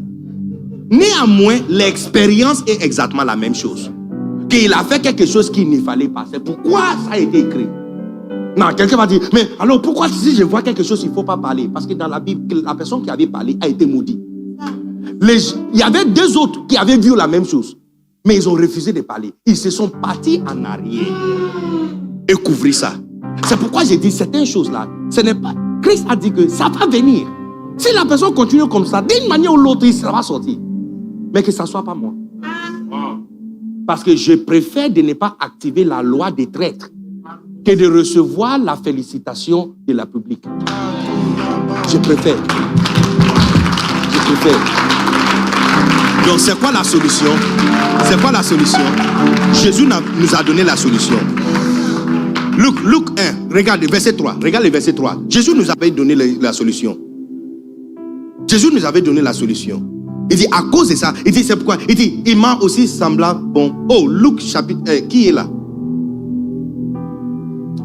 Speaker 1: Néanmoins, l'expérience est exactement la même chose. Qu'il a fait quelque chose qu'il ne fallait pas. C'est pourquoi ça a été écrit. Non, quelqu'un va dire, mais alors pourquoi si je vois quelque chose, il ne faut pas parler? Parce que dans la Bible, la personne qui avait parlé a été maudite. Il y avait deux autres qui avaient vu la même chose. Mais ils ont refusé de parler. Ils se sont partis en arrière et couvrir ça. C'est pourquoi j'ai dit certaines choses-là. Ce n'est pas... Christ a dit que ça va venir. Si la personne continue comme ça, d'une manière ou l'autre, il va sortir. Mais que ça ne soit pas moi. Parce que je préfère de ne pas activer la loi des traîtres que de recevoir la félicitation de la public. Je préfère. Donc c'est quoi la solution? C'est quoi la solution? Jésus nous a donné la solution. Luc 1, regarde le verset 3. Regarde le verset 3. Jésus nous avait donné la solution. Jésus nous avait donné la solution. Il dit, à cause de ça, il dit, c'est pourquoi. Il dit, il m'a aussi semblable bon. Oh, Luc chapitre, qui est là?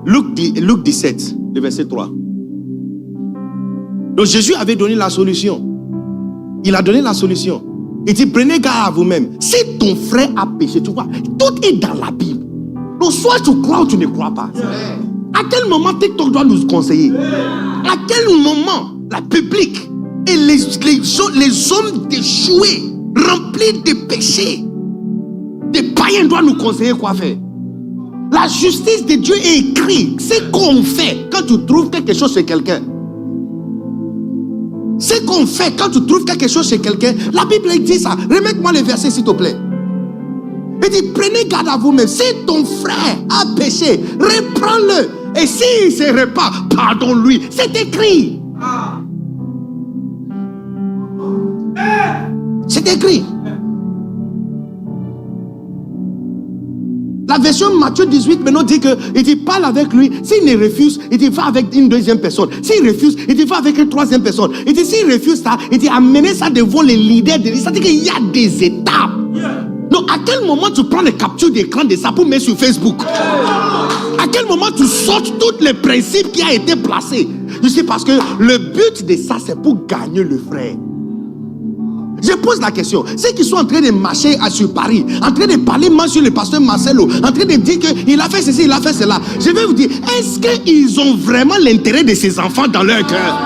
Speaker 1: Luc 17, le verset 3. Donc Jésus avait donné la solution. Il a donné la solution. Il dit, prenez garde à vous-même. Si ton frère a péché, tu vois, tout est dans la Bible. Donc soit tu crois ou tu ne crois pas. À quel moment TikTok doit nous conseiller? À quel moment la public et les hommes déchoués, remplis de péchés, des païens doivent nous conseiller quoi faire? La justice de Dieu est écrite. C'est qu'on fait quand tu trouves quelque chose chez quelqu'un. C'est qu'on fait quand tu trouves quelque chose chez quelqu'un. La Bible dit ça. Remets-moi le verset s'il te plaît. Il dit, prenez garde à vous-même. Si ton frère a péché, reprends-le. Et s'il se repent, pardonne-lui. C'est écrit. C'est écrit. La version Matthieu 18 maintenant dit que il dit parle avec lui. S'il ne refuse, il dit va avec une deuxième personne. S'il refuse, il dit va avec une troisième personne. Il dit s'il refuse ça, il dit amenez ça devant les leaders de l'Église. C'est-à-dire qu'il y a des étapes. Donc à quel moment tu prends les captures d'écran de ça pour mettre sur Facebook? À quel moment tu sortes tous les principes qui ont été placés? Je sais parce que le but de ça c'est pour gagner le frère. Je pose la question. Ceux qui sont en train de marcher sur Paris, en train de parler mal sur le pasteur Marcelo, en train de dire qu'il a fait ceci, il a fait cela. Je vais vous dire, est-ce qu'ils ont vraiment l'intérêt de ces enfants dans leur cœur?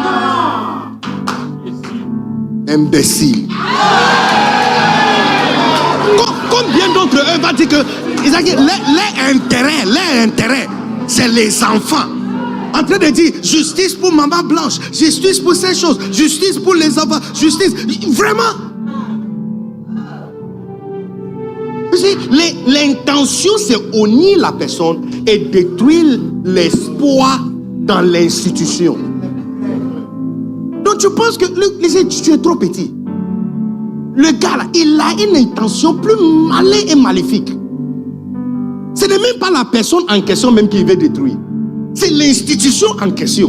Speaker 1: Imbécile. Combien d'entre eux vont dire que leur intérêt, c'est les enfants. En train de dire justice pour maman blanche, justice pour ces choses, justice pour les enfants, justice. Vraiment. L'intention, c'est honner la personne et détruire l'espoir dans l'institution. Donc tu penses que tu es trop petit. Le gars là, il a une intention plus malin et maléfique. Ce n'est même pas la personne en question même qu'il veut détruire. C'est l'institution en question.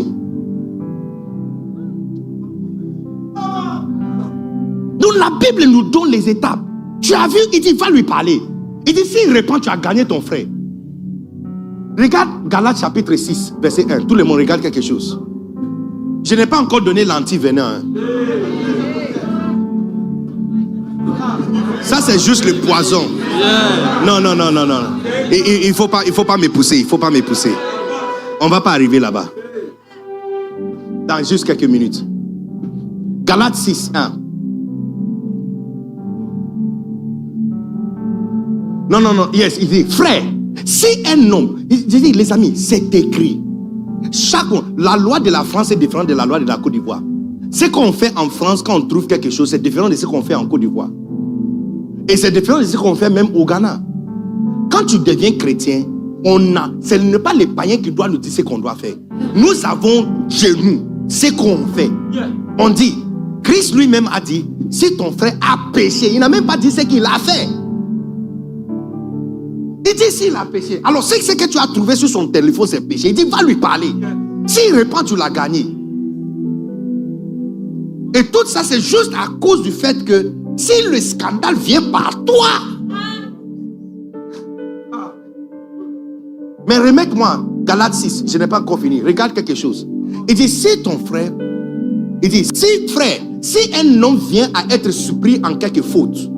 Speaker 1: Donc la Bible nous donne les étapes. Tu as vu, il dit, va lui parler. Il dit, s'il répond, tu as gagné ton frère. Regarde Galates chapitre 6, verset 1. Tout le monde regarde quelque chose. Je n'ai pas encore donné l'antivenin. Ça, c'est juste le poison. Non. Il faut pas me pousser. On ne va pas arriver là-bas. Dans juste quelques minutes. Galates 6, 1. Non. Yes, il dit, frère, si un homme, il dit, les amis, c'est écrit. La loi de la France est différente de la loi de la Côte d'Ivoire. Ce qu'on fait en France, quand on trouve quelque chose, c'est différent de ce qu'on fait en Côte d'Ivoire. Et c'est différent de ce qu'on fait même au Ghana. Quand tu deviens chrétien, ce n'est pas les païens qui doivent nous dire ce qu'on doit faire. Nous avons chez nous ce qu'on fait. On dit, Christ lui-même a dit, si ton frère a péché, il n'a même pas dit ce qu'il a fait. Il dit s'il a péché. Alors ce que tu as trouvé sur son téléphone, c'est péché. Il dit, va lui parler. S'il répond, tu l'as gagné. Et tout ça, c'est juste à cause du fait que si le scandale vient par toi. Mais remets-moi, Galates 6, je n'ai pas encore fini. Regarde quelque chose. Il dit, si ton frère, si un homme vient à être surpris en quelque faute,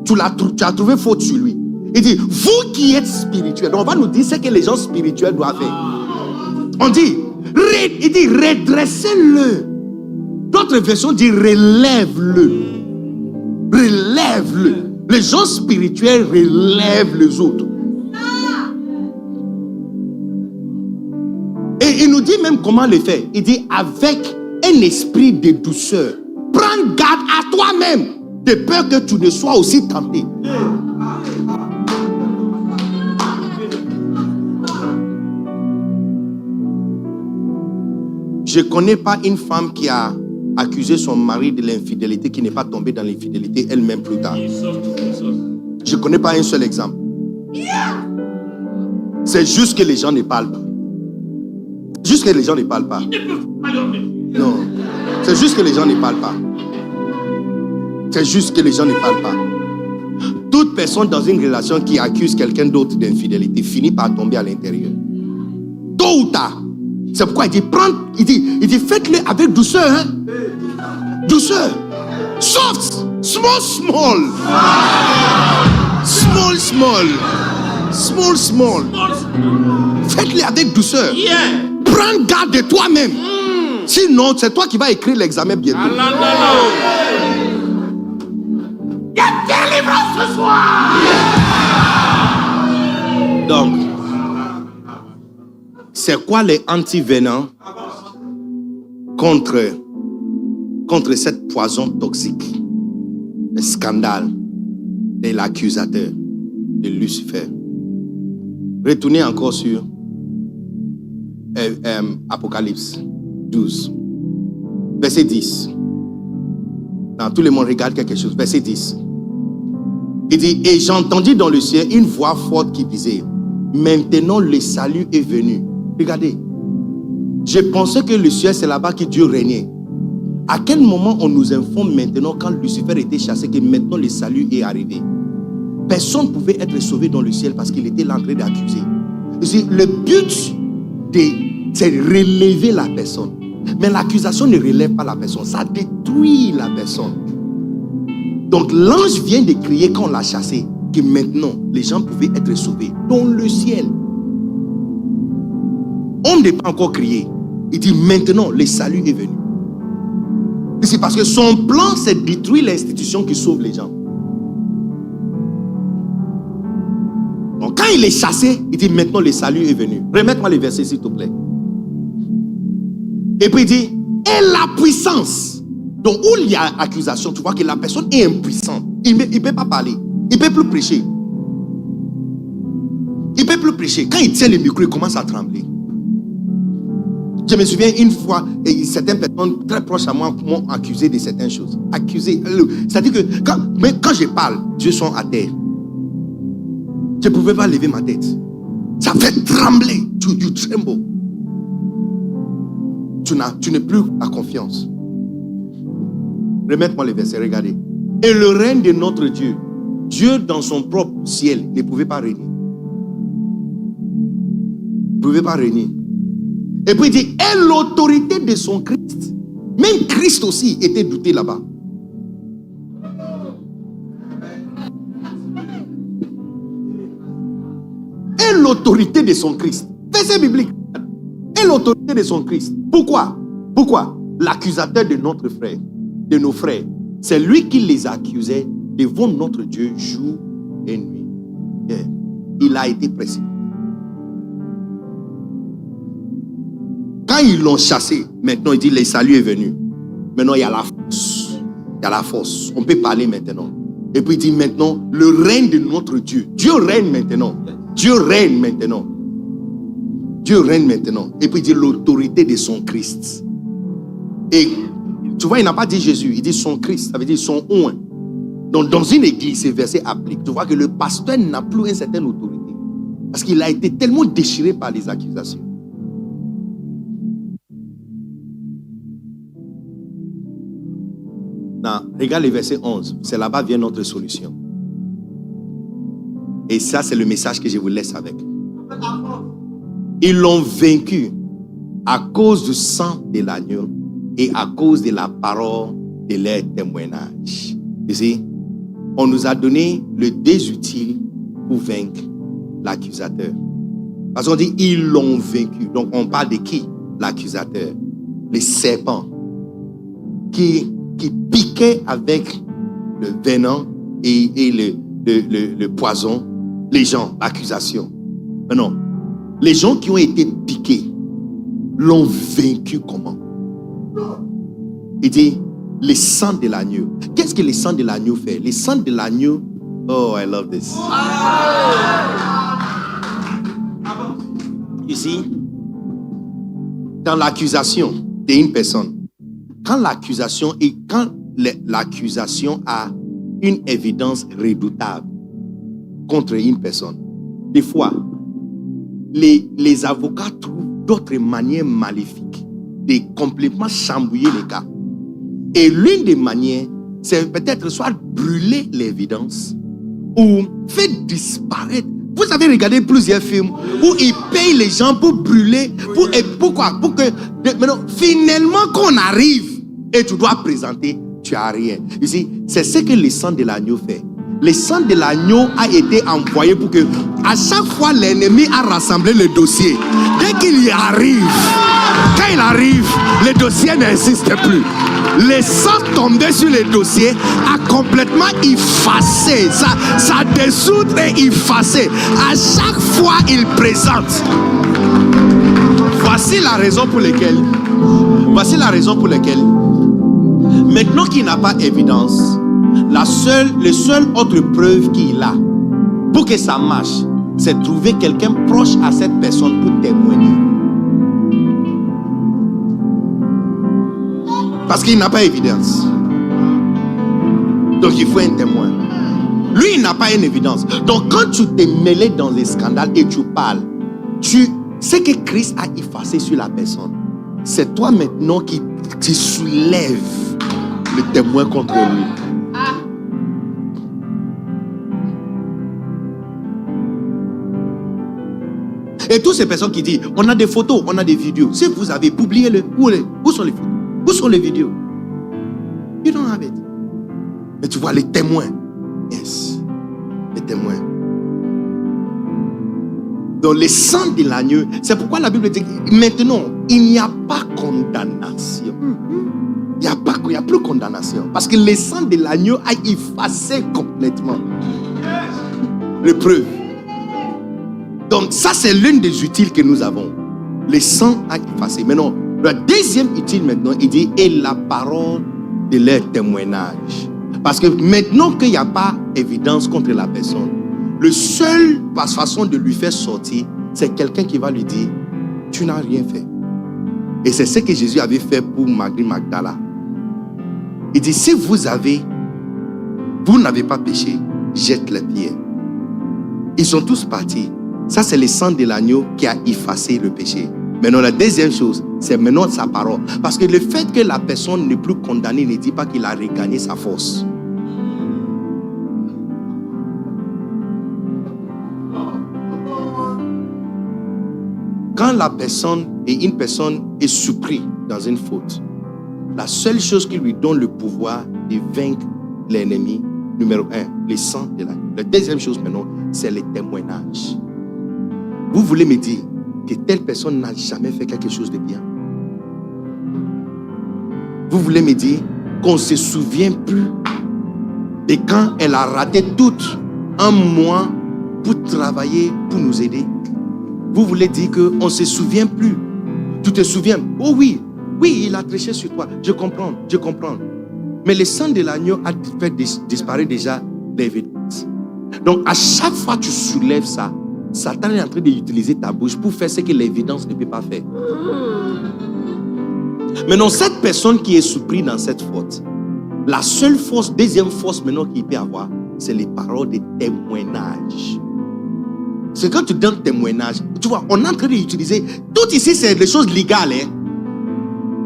Speaker 1: tu as trouvé faute sur lui. Il dit, vous qui êtes spirituels, donc on va nous dire ce que les gens spirituels doivent faire. On dit, il dit, redressez-le. D'autres versions disent, relève-le. Relève-le. Les gens spirituels relèvent les autres. Et il nous dit même comment le faire. Il dit, avec un esprit de douceur, prends garde à toi-même, de peur que tu ne sois aussi tenté. Je ne connais pas une femme qui a accusé son mari de l'infidélité, qui n'est pas tombée dans l'infidélité elle-même plus tard. Je ne connais pas un seul exemple. C'est juste que les gens ne parlent pas. Juste que les gens ne parlent pas. Non. C'est juste que les gens ne parlent pas. C'est juste que les gens ne parlent pas. Toute personne dans une relation qui accuse quelqu'un d'autre d'infidélité finit par tomber à l'intérieur. Tôt ou tard. C'est pourquoi il dit, faites-le avec douceur. Hein? Douceur. Soft. Small. Faites-le avec douceur. Prends garde de toi-même. Sinon, c'est toi qui vas écrire l'examen bientôt. Il y a délivrance ce soir. Donc, c'est quoi les antivénins contre cette poison toxique, le scandale de l'accusateur de Lucifer? Retournez encore sur Apocalypse 12, verset 10. Non, tout le monde regarde quelque chose. Verset 10. Il dit, et j'entendis dans le ciel une voix forte qui disait, maintenant le salut est venu. Regardez, je pensais que le ciel c'est là-bas que Dieu régnait. À quel moment on nous informe maintenant, quand Lucifer était chassé, que maintenant le salut est arrivé? Personne ne pouvait être sauvé dans le ciel parce qu'il était là en train d'accuser. Le but, c'est de relever la personne. Mais l'accusation ne relève pas la personne, ça détruit la personne. Donc l'ange vient de crier quand on l'a chassé, que maintenant les gens pouvaient être sauvés dans le ciel. On n'est pas encore crié. Il dit maintenant le salut est venu. C'est parce que son plan, c'est de détruire l'institution qui sauve les gens. Donc quand il est chassé, il dit maintenant le salut est venu. Remets-moi les versets s'il te plaît. Et puis il dit, et la puissance. Donc où il y a accusation, tu vois que la personne est impuissante. Il ne peut pas parler. Il ne peut plus prêcher. Il ne peut plus prêcher. Quand il tient le micro, il commence à trembler. Je me souviens une fois, et certaines personnes très proches à moi m'ont accusé de certaines choses. Accusé. C'est-à-dire que quand je parle, Dieu sont à terre. Je ne pouvais pas lever ma tête. Ça fait trembler. Tu trembles. Tu n'as plus la confiance. Remets-moi les versets, regardez. Et le règne de notre Dieu, Dieu dans son propre ciel ne pouvait pas régner. Ne pouvait pas régner. Et puis il dit, et l'autorité de son Christ. Même Christ aussi était douté là-bas. Et l'autorité de son Christ. Verset biblique. Et l'autorité de son Christ. Pourquoi? Pourquoi? L'accusateur de notre frère, de nos frères, c'est lui qui les accusait devant notre Dieu jour et nuit. Yeah. Il a été précipité. Quand ils l'ont chassé, maintenant il dit le salut est venu. Maintenant il y a la force. Il y a la force. On peut parler maintenant. Et puis il dit maintenant le règne de notre Dieu. Dieu règne maintenant. Dieu règne maintenant. Dieu règne maintenant. Et puis il dit l'autorité de son Christ. Et tu vois, il n'a pas dit Jésus, il dit son Christ, ça veut dire son oint. Donc dans une église, ces versets appliquent. Tu vois que le pasteur n'a plus une certaine autorité. Parce qu'il a été tellement déchiré par les accusations. Non, regarde le verset 11. C'est là-bas vient notre solution. Et ça, c'est le message que je vous laisse avec. Ils l'ont vaincu à cause du sang de l'agneau et à cause de la parole de leur témoignage. Ici, on nous a donné le désutile pour vaincre l'accusateur. Parce qu'on dit ils l'ont vaincu. Donc on parle de qui? L'accusateur. Les serpents qui piquaient avec le venin et le poison les gens, l'accusation. Mais non. Les gens qui ont été piqués l'ont vaincu comment? Il dit le sang de l'agneau. Qu'est-ce que le sang de l'agneau fait? Le sang de l'agneau. Oh, I love this. Ici, dans l'accusation d'une personne, quand l'accusation a une évidence redoutable contre une personne, des fois, les avocats trouvent d'autres manières maléfiques de complètement chambouiller les cas. Et l'une des manières, c'est peut-être soit brûler l'évidence ou faire disparaître. Vous avez regardé plusieurs films où ils payent les gens pour brûler. Pourquoi? Pour que maintenant, finalement, qu'on arrive et tu dois présenter, tu n'as rien. Ici, c'est ce que le sang de l'agneau fait. Le sang de l'agneau a été envoyé pour que, à chaque fois, l'ennemi a rassemblé le dossier. Dès qu'il y arrive, quand il arrive, le dossier n'insiste plus. Le sang tombé sur le dossier a complètement effacé. Ça dissoudre et effacé. À chaque fois, il présente. Voici la raison pour laquelle. Maintenant qu'il n'a pas évidence, la seule autre preuve qu'il a pour que ça marche, c'est trouver quelqu'un proche à cette personne pour témoigner. Parce qu'il n'a pas évidence. Donc il faut un témoin. Lui, il n'a pas une évidence. Donc quand tu t'es mêlé dans les scandales et tu parles, ce que Christ a effacé sur la personne, c'est toi maintenant qui soulèves le témoin contre lui. Et toutes ces personnes qui disent, on a des photos, on a des vidéos. Si vous avez, publiez-le. Où sont les photos? Où sont les vidéos? You don't have it. Mais tu vois les témoins. Yes. Les témoins. Donc le sang de l'agneau, c'est pourquoi la Bible dit, maintenant, il n'y a pas condamnation. Il n'y a pas plus condamnation. Parce que le sang de l'agneau a effacé complètement le preuve. Donc ça, c'est l'une des utiles que nous avons. Le sang a effacé. Maintenant, le deuxième utile maintenant, il dit, et la parole de leur témoignage. Parce que maintenant qu'il n'y a pas évidence contre la personne, le seul façon de lui faire sortir, c'est quelqu'un qui va lui dire, tu n'as rien fait. Et c'est ce que Jésus avait fait pour Marie Magdala. Il dit, si vous n'avez pas péché, jette les pierres. Ils sont tous partis. Ça, c'est le sang de l'agneau qui a effacé le péché. Maintenant, la deuxième chose, c'est maintenant sa parole. Parce que le fait que la personne n'est plus condamnée ne dit pas qu'il a regagné sa force. Quand une personne est surprise dans une faute, la seule chose qui lui donne le pouvoir de vaincre l'ennemi, numéro 1, le sang de l'agneau. La deuxième chose maintenant, c'est le témoignage. Vous voulez me dire que telle personne n'a jamais fait quelque chose de bien? Vous voulez me dire qu'on ne se souvient plus de quand elle a raté tout un mois pour travailler, pour nous aider? Vous voulez dire qu'on ne se souvient plus? Tu te souviens? Oh oui, il a triché sur toi. Je comprends. Mais le sang de l'agneau a fait disparaître déjà l'évidence. Donc à chaque fois que tu soulèves ça, Satan est en train d'utiliser ta bouche pour faire ce que l'évidence ne peut pas faire. Maintenant, cette personne qui est surprise dans cette faute, la seule force, deuxième force maintenant qu'il peut avoir, c'est les paroles de témoignage. C'est quand tu donnes témoignage, tu vois, on est en train d'utiliser, tout ici c'est des choses légales.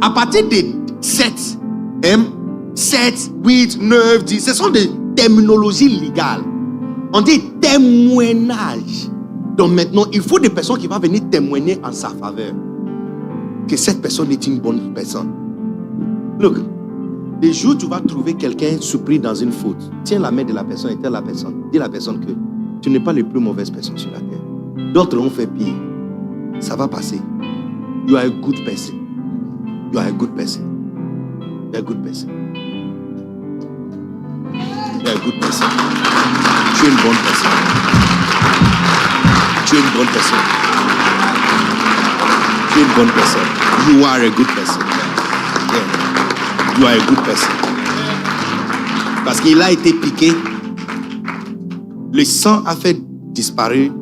Speaker 1: À partir de 7, 8, 9, 10, ce sont des terminologies légales. On dit témoignage. Donc maintenant, il faut des personnes qui vont venir témoigner en sa faveur. Que cette personne est une bonne personne. Look, les jours où tu vas trouver quelqu'un surpris dans une faute, tiens la main de la personne et telle la personne. Dis à la personne que tu n'es pas la plus mauvaise personne sur la terre. D'autres ont fait pire. Ça va passer. You are a good person. You are a good person. You are a good person. You are a good person. Tu es une bonne personne. Tu es une bonne personne. Tu es une bonne personne. You are a good person. Yeah. You are a good person. Parce qu'il a été piqué. Le sang a fait disparaître,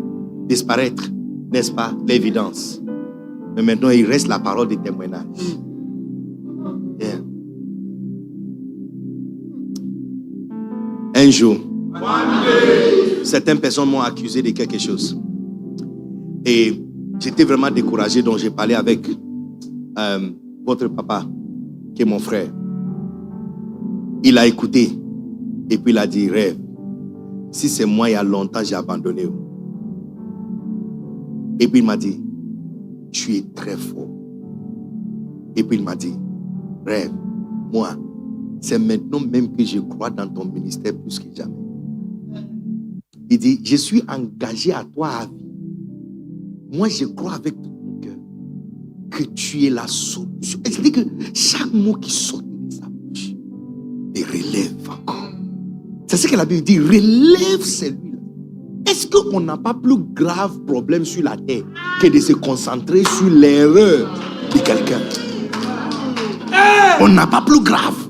Speaker 1: n'est-ce pas, l'évidence. Mais maintenant, il reste la parole de témoignage. Yeah. Un jour, certaines personnes m'ont accusé de quelque chose. Et j'étais vraiment découragé, donc j'ai parlé avec votre papa, qui est mon frère. Il a écouté et puis il a dit, rêve. Si c'est moi, il y a longtemps, j'ai abandonné. Et puis il m'a dit, tu es très fort. Et puis il m'a dit, rêve, moi, c'est maintenant même que je crois dans ton ministère plus que jamais. Il dit, je suis engagé à toi à vie. Moi, je crois avec tout mon cœur que tu es la solution. Et c'est-à-dire que chaque mot qui sort de sa bouche, il relève encore. C'est ce que la Bible dit, relève celui-là. Est-ce qu'on n'a pas plus grave problème sur la terre que de se concentrer sur l'erreur de quelqu'un? On n'a pas plus grave.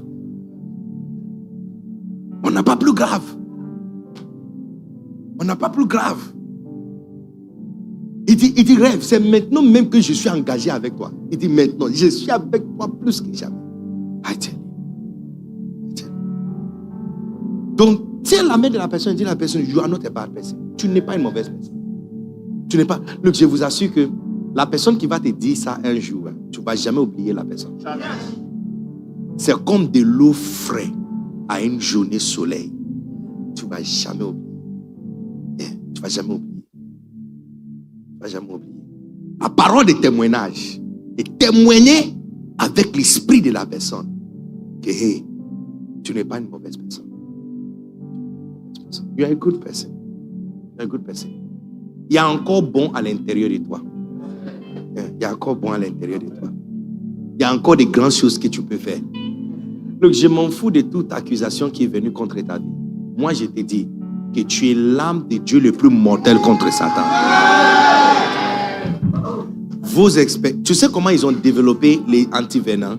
Speaker 1: On n'a pas plus grave. On n'a pas plus grave. Il dit, rêve, c'est maintenant même que je suis engagé avec toi. Il dit, maintenant, je suis avec toi plus que jamais. I tell you. Donc, tiens la main de la personne et dis à la personne, you are not a bad person. Tu n'es pas une mauvaise personne. Tu n'es pas... Look, je vous assure que la personne qui va te dire ça un jour, tu ne vas jamais oublier la personne. C'est comme de l'eau fraîche à une journée soleil. Tu ne vas jamais oublier. Yeah, tu ne vas jamais oublier. Tu ne vas jamais oublier. La parole de témoignage. Et témoigner avec l'esprit de la personne. Que hey, tu n'es pas une mauvaise personne. You are a good person. You are a good person. Il y a encore bon à l'intérieur de toi. Il y a encore bon à l'intérieur de toi. Il y a encore des grandes choses que tu peux faire.
Speaker 2: Donc, je m'en fous de toute accusation qui est venue contre ta vie. Moi, je te dis que tu es l'âme de Dieu le plus mortel contre Satan. Vos experts, tu sais comment ils ont développé les antivénins?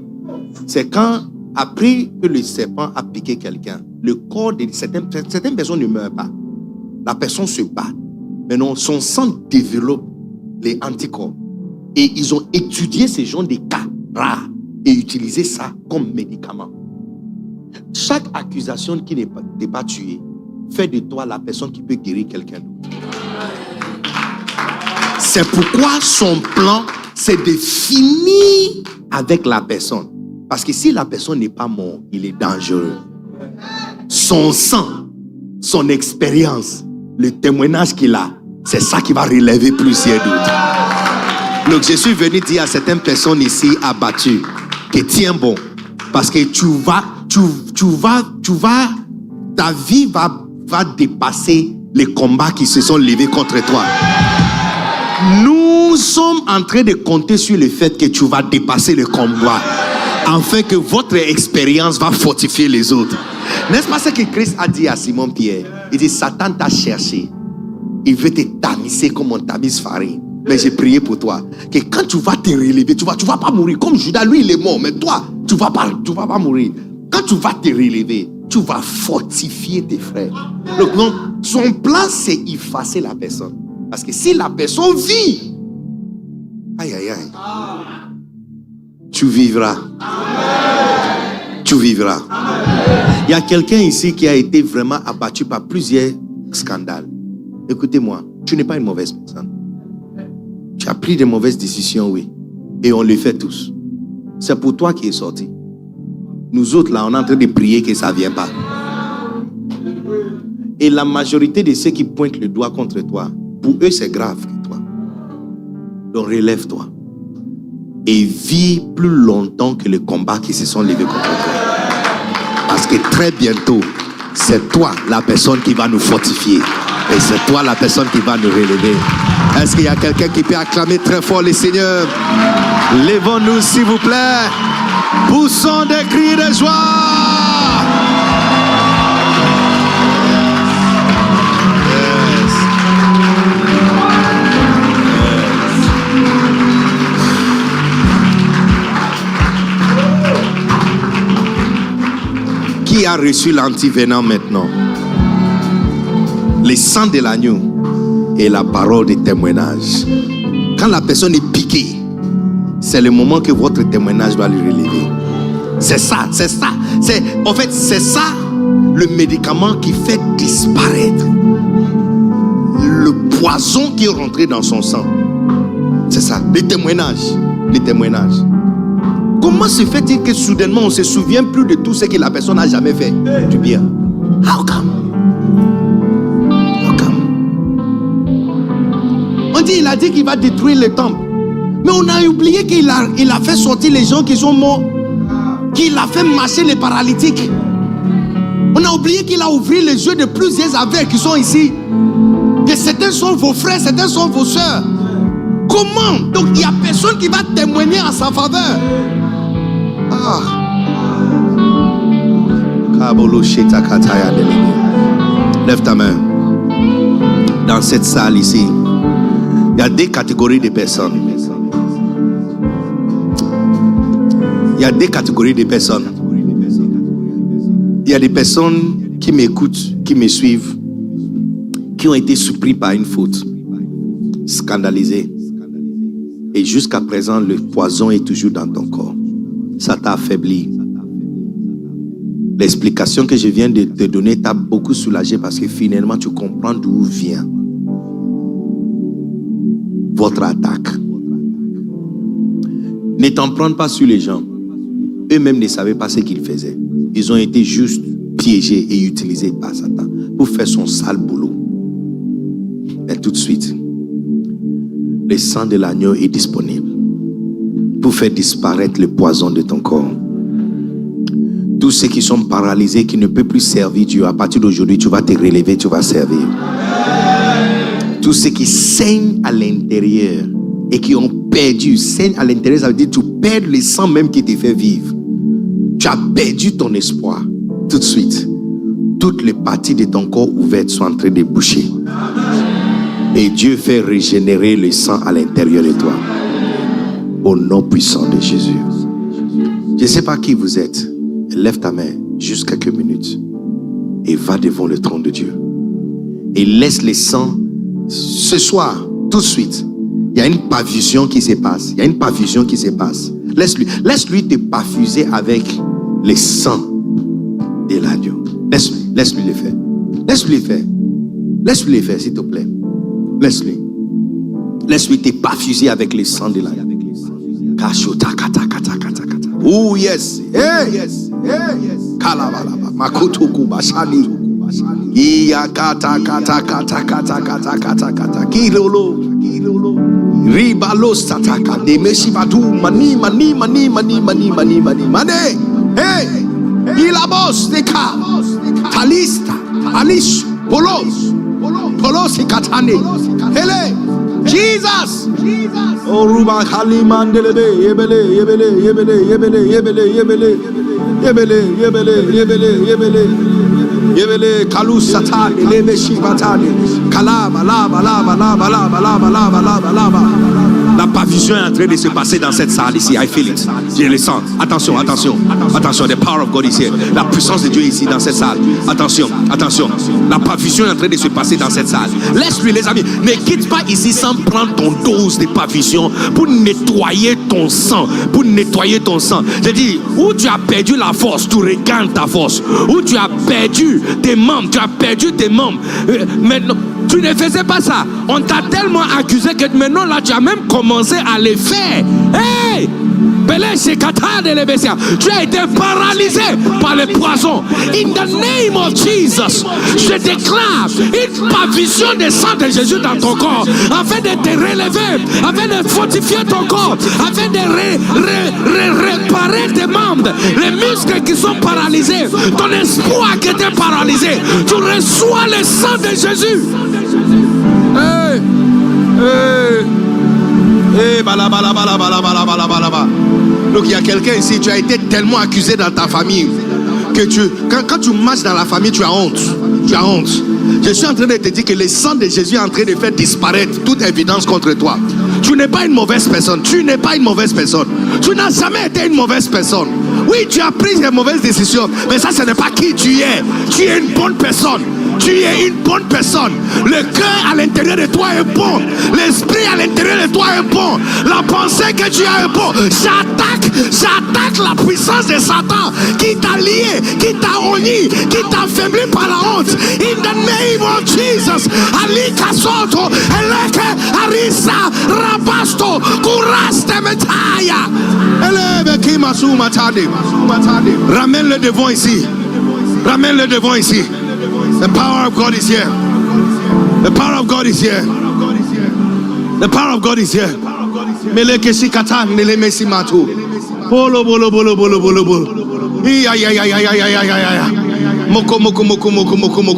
Speaker 2: C'est quand, après que le serpent a piqué quelqu'un, le corps de certaines personnes ne meurent pas. La personne se bat. Maintenant, son sang développe les anticorps. Et ils ont étudié ces genres de cas rares et utilisé ça comme médicament. Chaque accusation qui n'est pas tuée fait de toi la personne qui peut guérir quelqu'un d'autre. C'est pourquoi son plan, c'est de finir avec la personne. Parce que si la personne n'est pas morte, il est dangereux. Son sang, son expérience, le témoignage qu'il a, c'est ça qui va relever plusieurs doutes. Donc je suis venu dire à certaines personnes ici abattues que tiens bon, parce que ta vie va dépasser les combats qui se sont levés contre toi. Nous sommes en train de compter sur le fait que tu vas dépasser le combat, afin que votre expérience va fortifier les autres. N'est-ce pas ce que Christ a dit à Simon Pierre? Il dit, Satan t'a cherché. Il veut te tamiser comme on tamise farine. Mais j'ai prié pour toi que quand tu vas te relever, tu vas pas mourir. Comme Judas, lui il est mort, mais toi, tu vas pas mourir. Quand tu vas te relever, tu vas fortifier tes frères. Donc non, son plan c'est effacer la personne. Parce que si la personne vit, aïe aïe aïe, tu vivras. Tu vivras. Il y a quelqu'un ici qui a été vraiment abattu par plusieurs scandales. Écoutez-moi, tu n'es pas une mauvaise personne. Tu as pris de mauvaises décisions, oui. Et on les fait tous. C'est pour toi qui est sorti. Nous autres, là, on est en train de prier que ça ne vient pas. Et la majorité de ceux qui pointent le doigt contre toi, pour eux, c'est grave que toi. Donc, relève-toi. Et vis plus longtemps que les combats qui se sont levés contre toi. Parce que très bientôt, c'est toi la personne qui va nous fortifier. Et c'est toi la personne qui va nous relever. Est-ce qu'il y a quelqu'un qui peut acclamer très fort le Seigneur? Lèvons-nous s'il vous plaît. Poussons des cris de joie. Qui a reçu l'antivénin maintenant? Le sang de l'agneau et la parole de témoignage. Quand la personne est piquée, c'est le moment que votre témoignage va lui relever. C'est ça. En fait, c'est ça le médicament qui fait disparaître le poison qui est rentré dans son sang. C'est ça, les témoignages. Comment se fait-il que soudainement on ne se souvient plus de tout ce que la personne n'a jamais fait du bien? How come? Il a dit qu'il va détruire le temple. Mais on a oublié qu'il a fait sortir les gens qui sont morts. Qu'il a fait marcher les paralytiques. On a oublié qu'il a ouvert les yeux de plusieurs aveugles qui sont ici. Que certains sont vos frères, certains sont vos soeurs. Comment? Donc il n'y a personne qui va témoigner en sa faveur. Lève ta main. Dans cette salle ici, il y a deux catégories de personnes. Il y a des catégories de personnes. Il y a des personnes qui m'écoutent, qui me suivent, qui ont été surpris par une faute, scandalisés. Et jusqu'à présent, le poison est toujours dans ton corps. Ça t'a affaibli. L'explication que je viens de te donner t'a beaucoup soulagé parce que finalement, tu comprends d'où vient votre attaque. Ne t'en prends pas sur les gens. Eux-mêmes ne savaient pas ce qu'ils faisaient. Ils ont été juste piégés et utilisés par Satan pour faire son sale boulot. Et tout de suite, le sang de l'agneau est disponible pour faire disparaître le poison de ton corps. Tous ceux qui sont paralysés, qui ne peuvent plus servir Dieu, à partir d'aujourd'hui, tu vas te relever, tu vas servir. Tous ceux qui saignent à l'intérieur et qui ont perdu, saignent à l'intérieur, ça veut dire que tu perds le sang même qui te fait vivre. tu as perdu ton espoir, tout de suite, toutes les parties de ton corps ouvertes sont en train de boucher. Et Dieu fait régénérer le sang à l'intérieur de toi. Au nom puissant de Jésus. Je ne sais pas qui vous êtes. Lève ta main juste quelques minutes et va devant le trône de Dieu. Et laisse le sang. Ce soir, tout de suite, il y a une perfusion qui se passe. Il y a une perfusion qui se passe. Laisse-lui te perfuser avec le sang de l'agneau. Laisse-lui le faire. Laisse-lui le faire. Laisse-lui le faire, s'il te plaît. Laisse-lui. Laisse-lui te perfuser avec le sang de l'agneau. Oh yes. Hey yes. Hey yes. Kalabalaba. Makoto kubashani. Iya kata. Kilolo. Ribalo sataka. Demeshibatu. Mani. Hey. Ilabos deka. Talista. Alish. Polos ikatane. Hele. Jesus. Oh Ruba Kalimandelebe yebele kalu satani lebe shibatani kalama lava. La perfusion est en train de se passer dans cette salle ici. I feel it. Je le sens. Attention. The power of God is here. La puissance de Dieu est ici dans cette salle. Attention. La perfusion est en train de se passer dans cette salle. Laisse-lui, les amis. Ne quitte pas ici sans prendre ton dose de perfusion pour nettoyer ton sang. Je dis, où tu as perdu la force, tu regagnes ta force. Où tu as perdu tes membres, maintenant, tu ne faisais pas ça. On t'a tellement accusé que maintenant là, tu as même commencé à les faire. Hey! Tu as été paralysé par le poison. In the name of Jesus, je déclare une perfusion de sang de Jésus dans ton corps, afin de te relever, afin de fortifier ton corps, afin de réparer tes membres, les muscles qui sont paralysés, ton espoir qui était paralysé. Tu reçois le sang de Jésus. Donc il y a quelqu'un ici, tu as été tellement accusé dans ta famille que quand tu marches dans la famille, tu as honte. Je suis en train de te dire que le sang de Jésus est en train de faire disparaître toute évidence contre toi. Tu n'es pas une mauvaise personne. Tu n'as jamais été une mauvaise personne. Oui, tu as pris des mauvaises décisions, mais ça, ce n'est pas qui tu es. Tu es une bonne personne. Le cœur à l'intérieur de toi est bon. L'esprit à l'intérieur de toi est bon. La pensée que tu as est bon. J'attaque la puissance de Satan qui t'a lié, qui t'a honni, qui t'a affaibli par la honte. In the name of Jesus. Ali Kasoto, Eleke, Arisa, Rabasto, Kuraste Metaya. Elebe Kimasu Matade. Ramène-le devant ici. The power of God is here. Meleke shikata nele mesimatu. Bolo.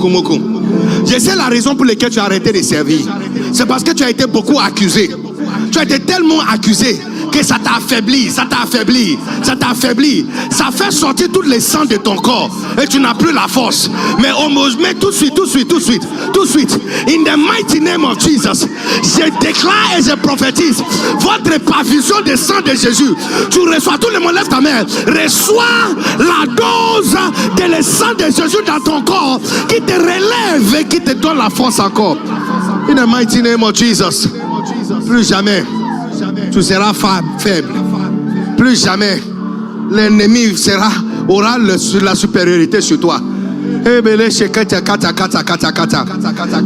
Speaker 2: Moko. Je sais la raison pour laquelle tu as arrêté de servir. C'est parce que tu as été beaucoup accusé. Tu as été tellement accusé que ça t'a affaibli. Ça fait sortir tout le sang de ton corps et tu n'as plus la force. Mais tout de suite. In the mighty name of Jesus, je déclare et je prophétise votre perfusion de sang de Jésus. Tu reçois, tout le monde lève ta main. Reçois la dose de le sang de Jésus dans ton corps qui te relève et qui te donne la force encore. In the mighty name of Jesus. Plus jamais tu seras faible. Plus jamais l'ennemi aura la supériorité sur toi.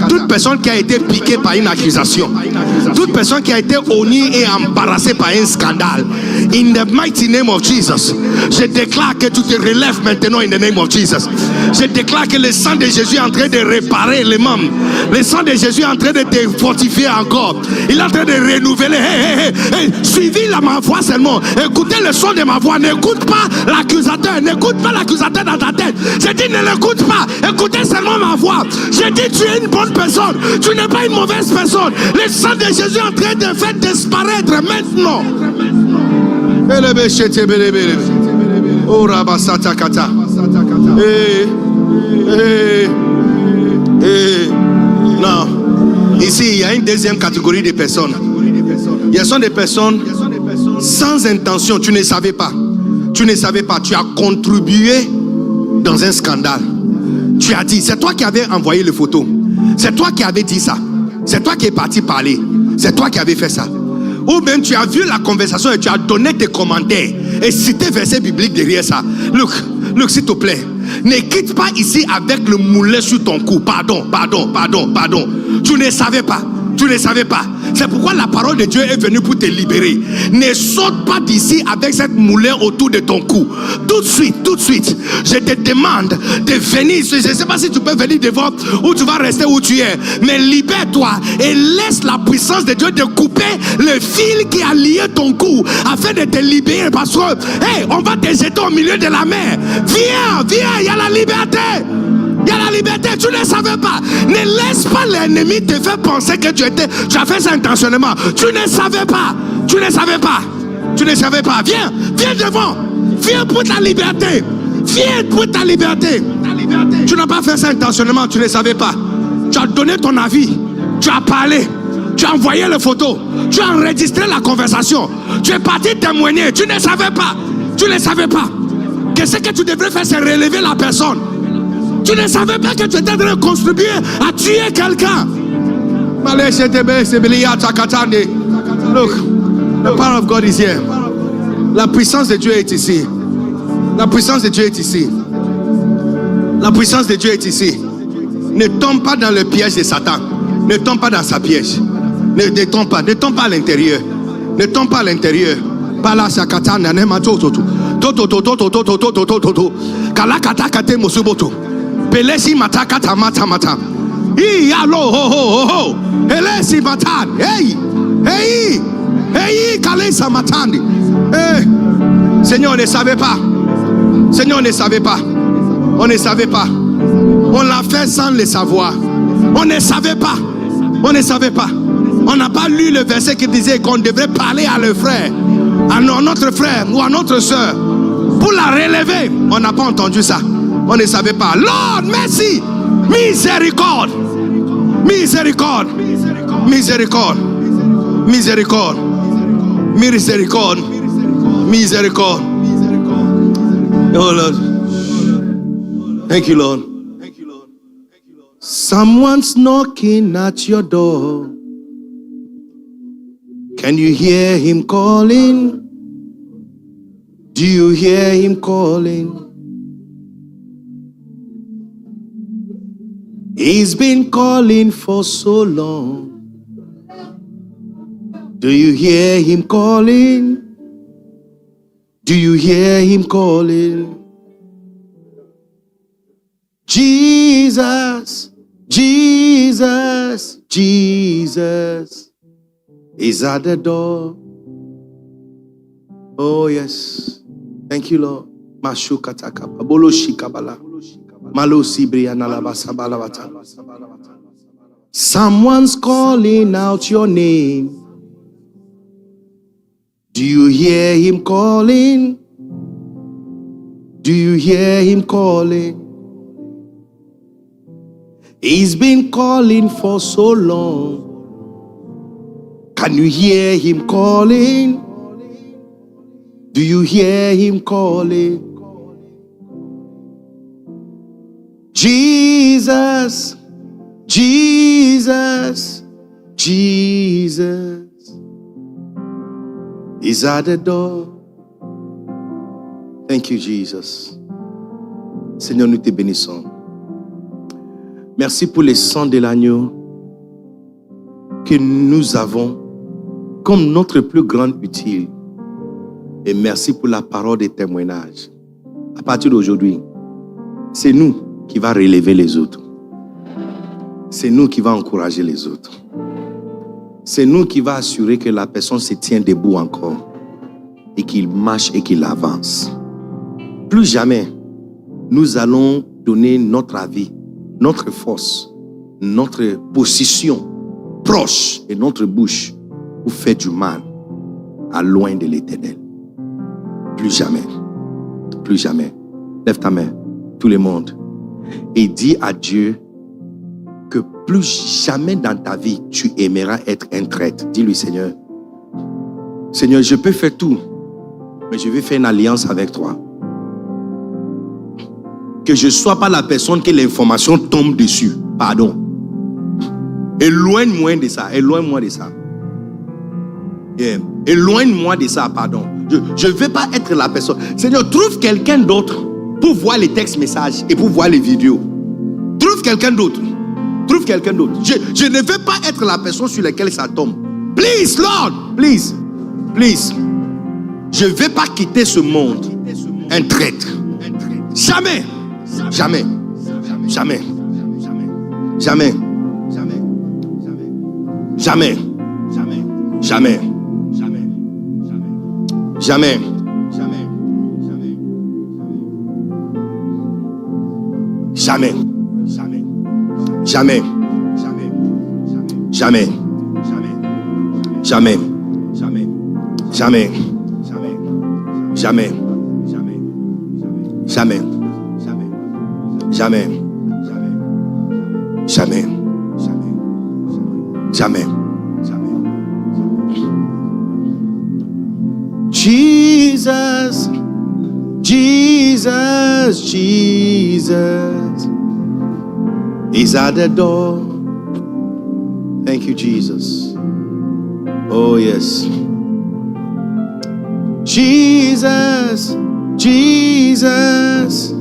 Speaker 2: Toute personne qui a été piquée par une accusation, toute personne qui a été honnie et embarrassée par un scandale, in the mighty name of Jesus, je déclare que tu te relèves maintenant in the name of Jesus. Je déclare que le sang de Jésus est en train de réparer les membres. Le sang de Jésus est en train de te fortifier encore. Il est en train de renouveler. Suivez ma voix seulement. Écoutez le son de ma voix. N'écoute pas l'accusateur. N'écoute pas l'accusateur dans ta tête. Je dis ne l'écoute pas. Écoutez seulement ma voix. Je dis tu es une bonne personne. Tu n'es pas une mauvaise personne. Le sang de Jésus est en train de faire disparaître maintenant. Oh Rabasata Kata. Non. Ici, il y a une deuxième catégorie de personnes. Il y a des personnes sans intention, tu ne savais pas. Tu ne savais pas, tu as contribué dans un scandale. Tu as dit, c'est toi qui avais envoyé les photos. C'est toi qui avais dit ça. C'est toi qui es parti parler. C'est toi qui avais fait ça. Ou même tu as vu la conversation et tu as donné tes commentaires et cité verset biblique derrière ça. Look, s'il te plaît. Ne quitte pas ici avec le moulet sur ton cou. Pardon. Tu ne savais pas. C'est pourquoi la parole de Dieu est venue pour te libérer. Ne saute pas d'ici avec cette moulet autour de ton cou. Tout de suite, je te demande de venir. Je ne sais pas si tu peux venir devant ou tu vas rester où tu es. Mais libère-toi et laisse la puissance de Dieu te couper le fil qui a lié ton cou afin de te libérer. Parce que, on va te jeter au milieu de la mer. Viens, il y a la liberté. Il y a la liberté, tu ne savais pas. Ne laisse pas l'ennemi te faire penser que tu as fait ça intentionnellement. Tu ne savais pas. Viens devant. Viens pour ta liberté. Tu n'as pas fait ça intentionnellement, tu ne savais pas. Tu as donné ton avis. Tu as parlé. Tu as envoyé les photos. Tu as enregistré la conversation. Tu es parti témoigner. Tu ne savais pas. Que ce que tu devrais faire, c'est relever la personne. Tu ne savais pas que tu étais en train de contribuer à tuer quelqu'un. Look, the power of God is here. La puissance de Dieu est ici. Ne tombe pas dans le piège de Satan. Ne tombe pas dans sa piège. Ne tombe pas à l'intérieur. Pala sakatana nema toto. Kalakata kate musuboto. Pelesi mataka mata. Allo ho. Elesi matan. Hey, kalesa matandi. Seigneur, on ne savait pas. On l'a fait sans le savoir. On ne savait pas. On n'a pas lu le verset qui disait qu'on devrait parler à le frère, à notre frère ou à notre soeur pour la relever. On n'a pas entendu ça. On ne savait pas. Lord, merci. Miséricorde. Oh Lord. Thank you, Lord. Someone's knocking at your door. Can you hear him calling? Do you hear him calling? He's been calling for so long. Do you hear him calling? Do you hear him calling? Jesus is at the door. Oh yes. Thank you, Lord. Mashukatakaba. Boloshikabala. Someone's calling out your name. Do you hear him calling? Do you hear him calling? He's been calling for so long. Can you hear him calling? Do you hear him calling? Jesus is at the door. Thank you, Jesus. Seigneur, nous te bénissons. Merci pour le sang de l'agneau que nous avons comme notre plus grande utile. Et merci pour la parole des témoignages. À partir d'aujourd'hui, c'est nous qui va relever les autres. C'est nous qui va encourager les autres. C'est nous qui va assurer que la personne se tient debout encore et qu'il marche et qu'il avance. Plus jamais, nous allons donner notre avis, notre force, notre position proche et notre bouche pour faire du mal à loin de l'Éternel. Plus jamais. plus jamais. Lève ta main, tout le monde. Et dis à Dieu que plus jamais dans ta vie, tu aimeras être un traître. Dis-lui, Seigneur, Seigneur, je peux faire tout, mais je vais faire une alliance avec toi. Que je ne sois pas la personne que l'information tombe dessus. Pardon. Éloigne-moi de ça. Éloigne-moi de ça. Yeah. Éloigne-moi de ça, pardon. Je ne veux pas être la personne. Seigneur, trouve quelqu'un d'autre pour voir les textes messages et pour voir les vidéos. Trouve quelqu'un d'autre. Trouve quelqu'un d'autre. Je ne veux pas être la personne sur laquelle ça tombe. Please, Lord. Please. Please. Je ne vais pas quitter ce monde un traître. Jamais. Jamais. Jamais. Jamais. Jamais. Jamais. Jamais. Jamais. Jamais. Jamais. Jamais. Jamais. Jamais. Jamais. Jamais. Jamais. Jamais. Jesus, Jesus, Jesus is at the door. Thank you, Jesus. Oh, yes. Jesus, Jesus.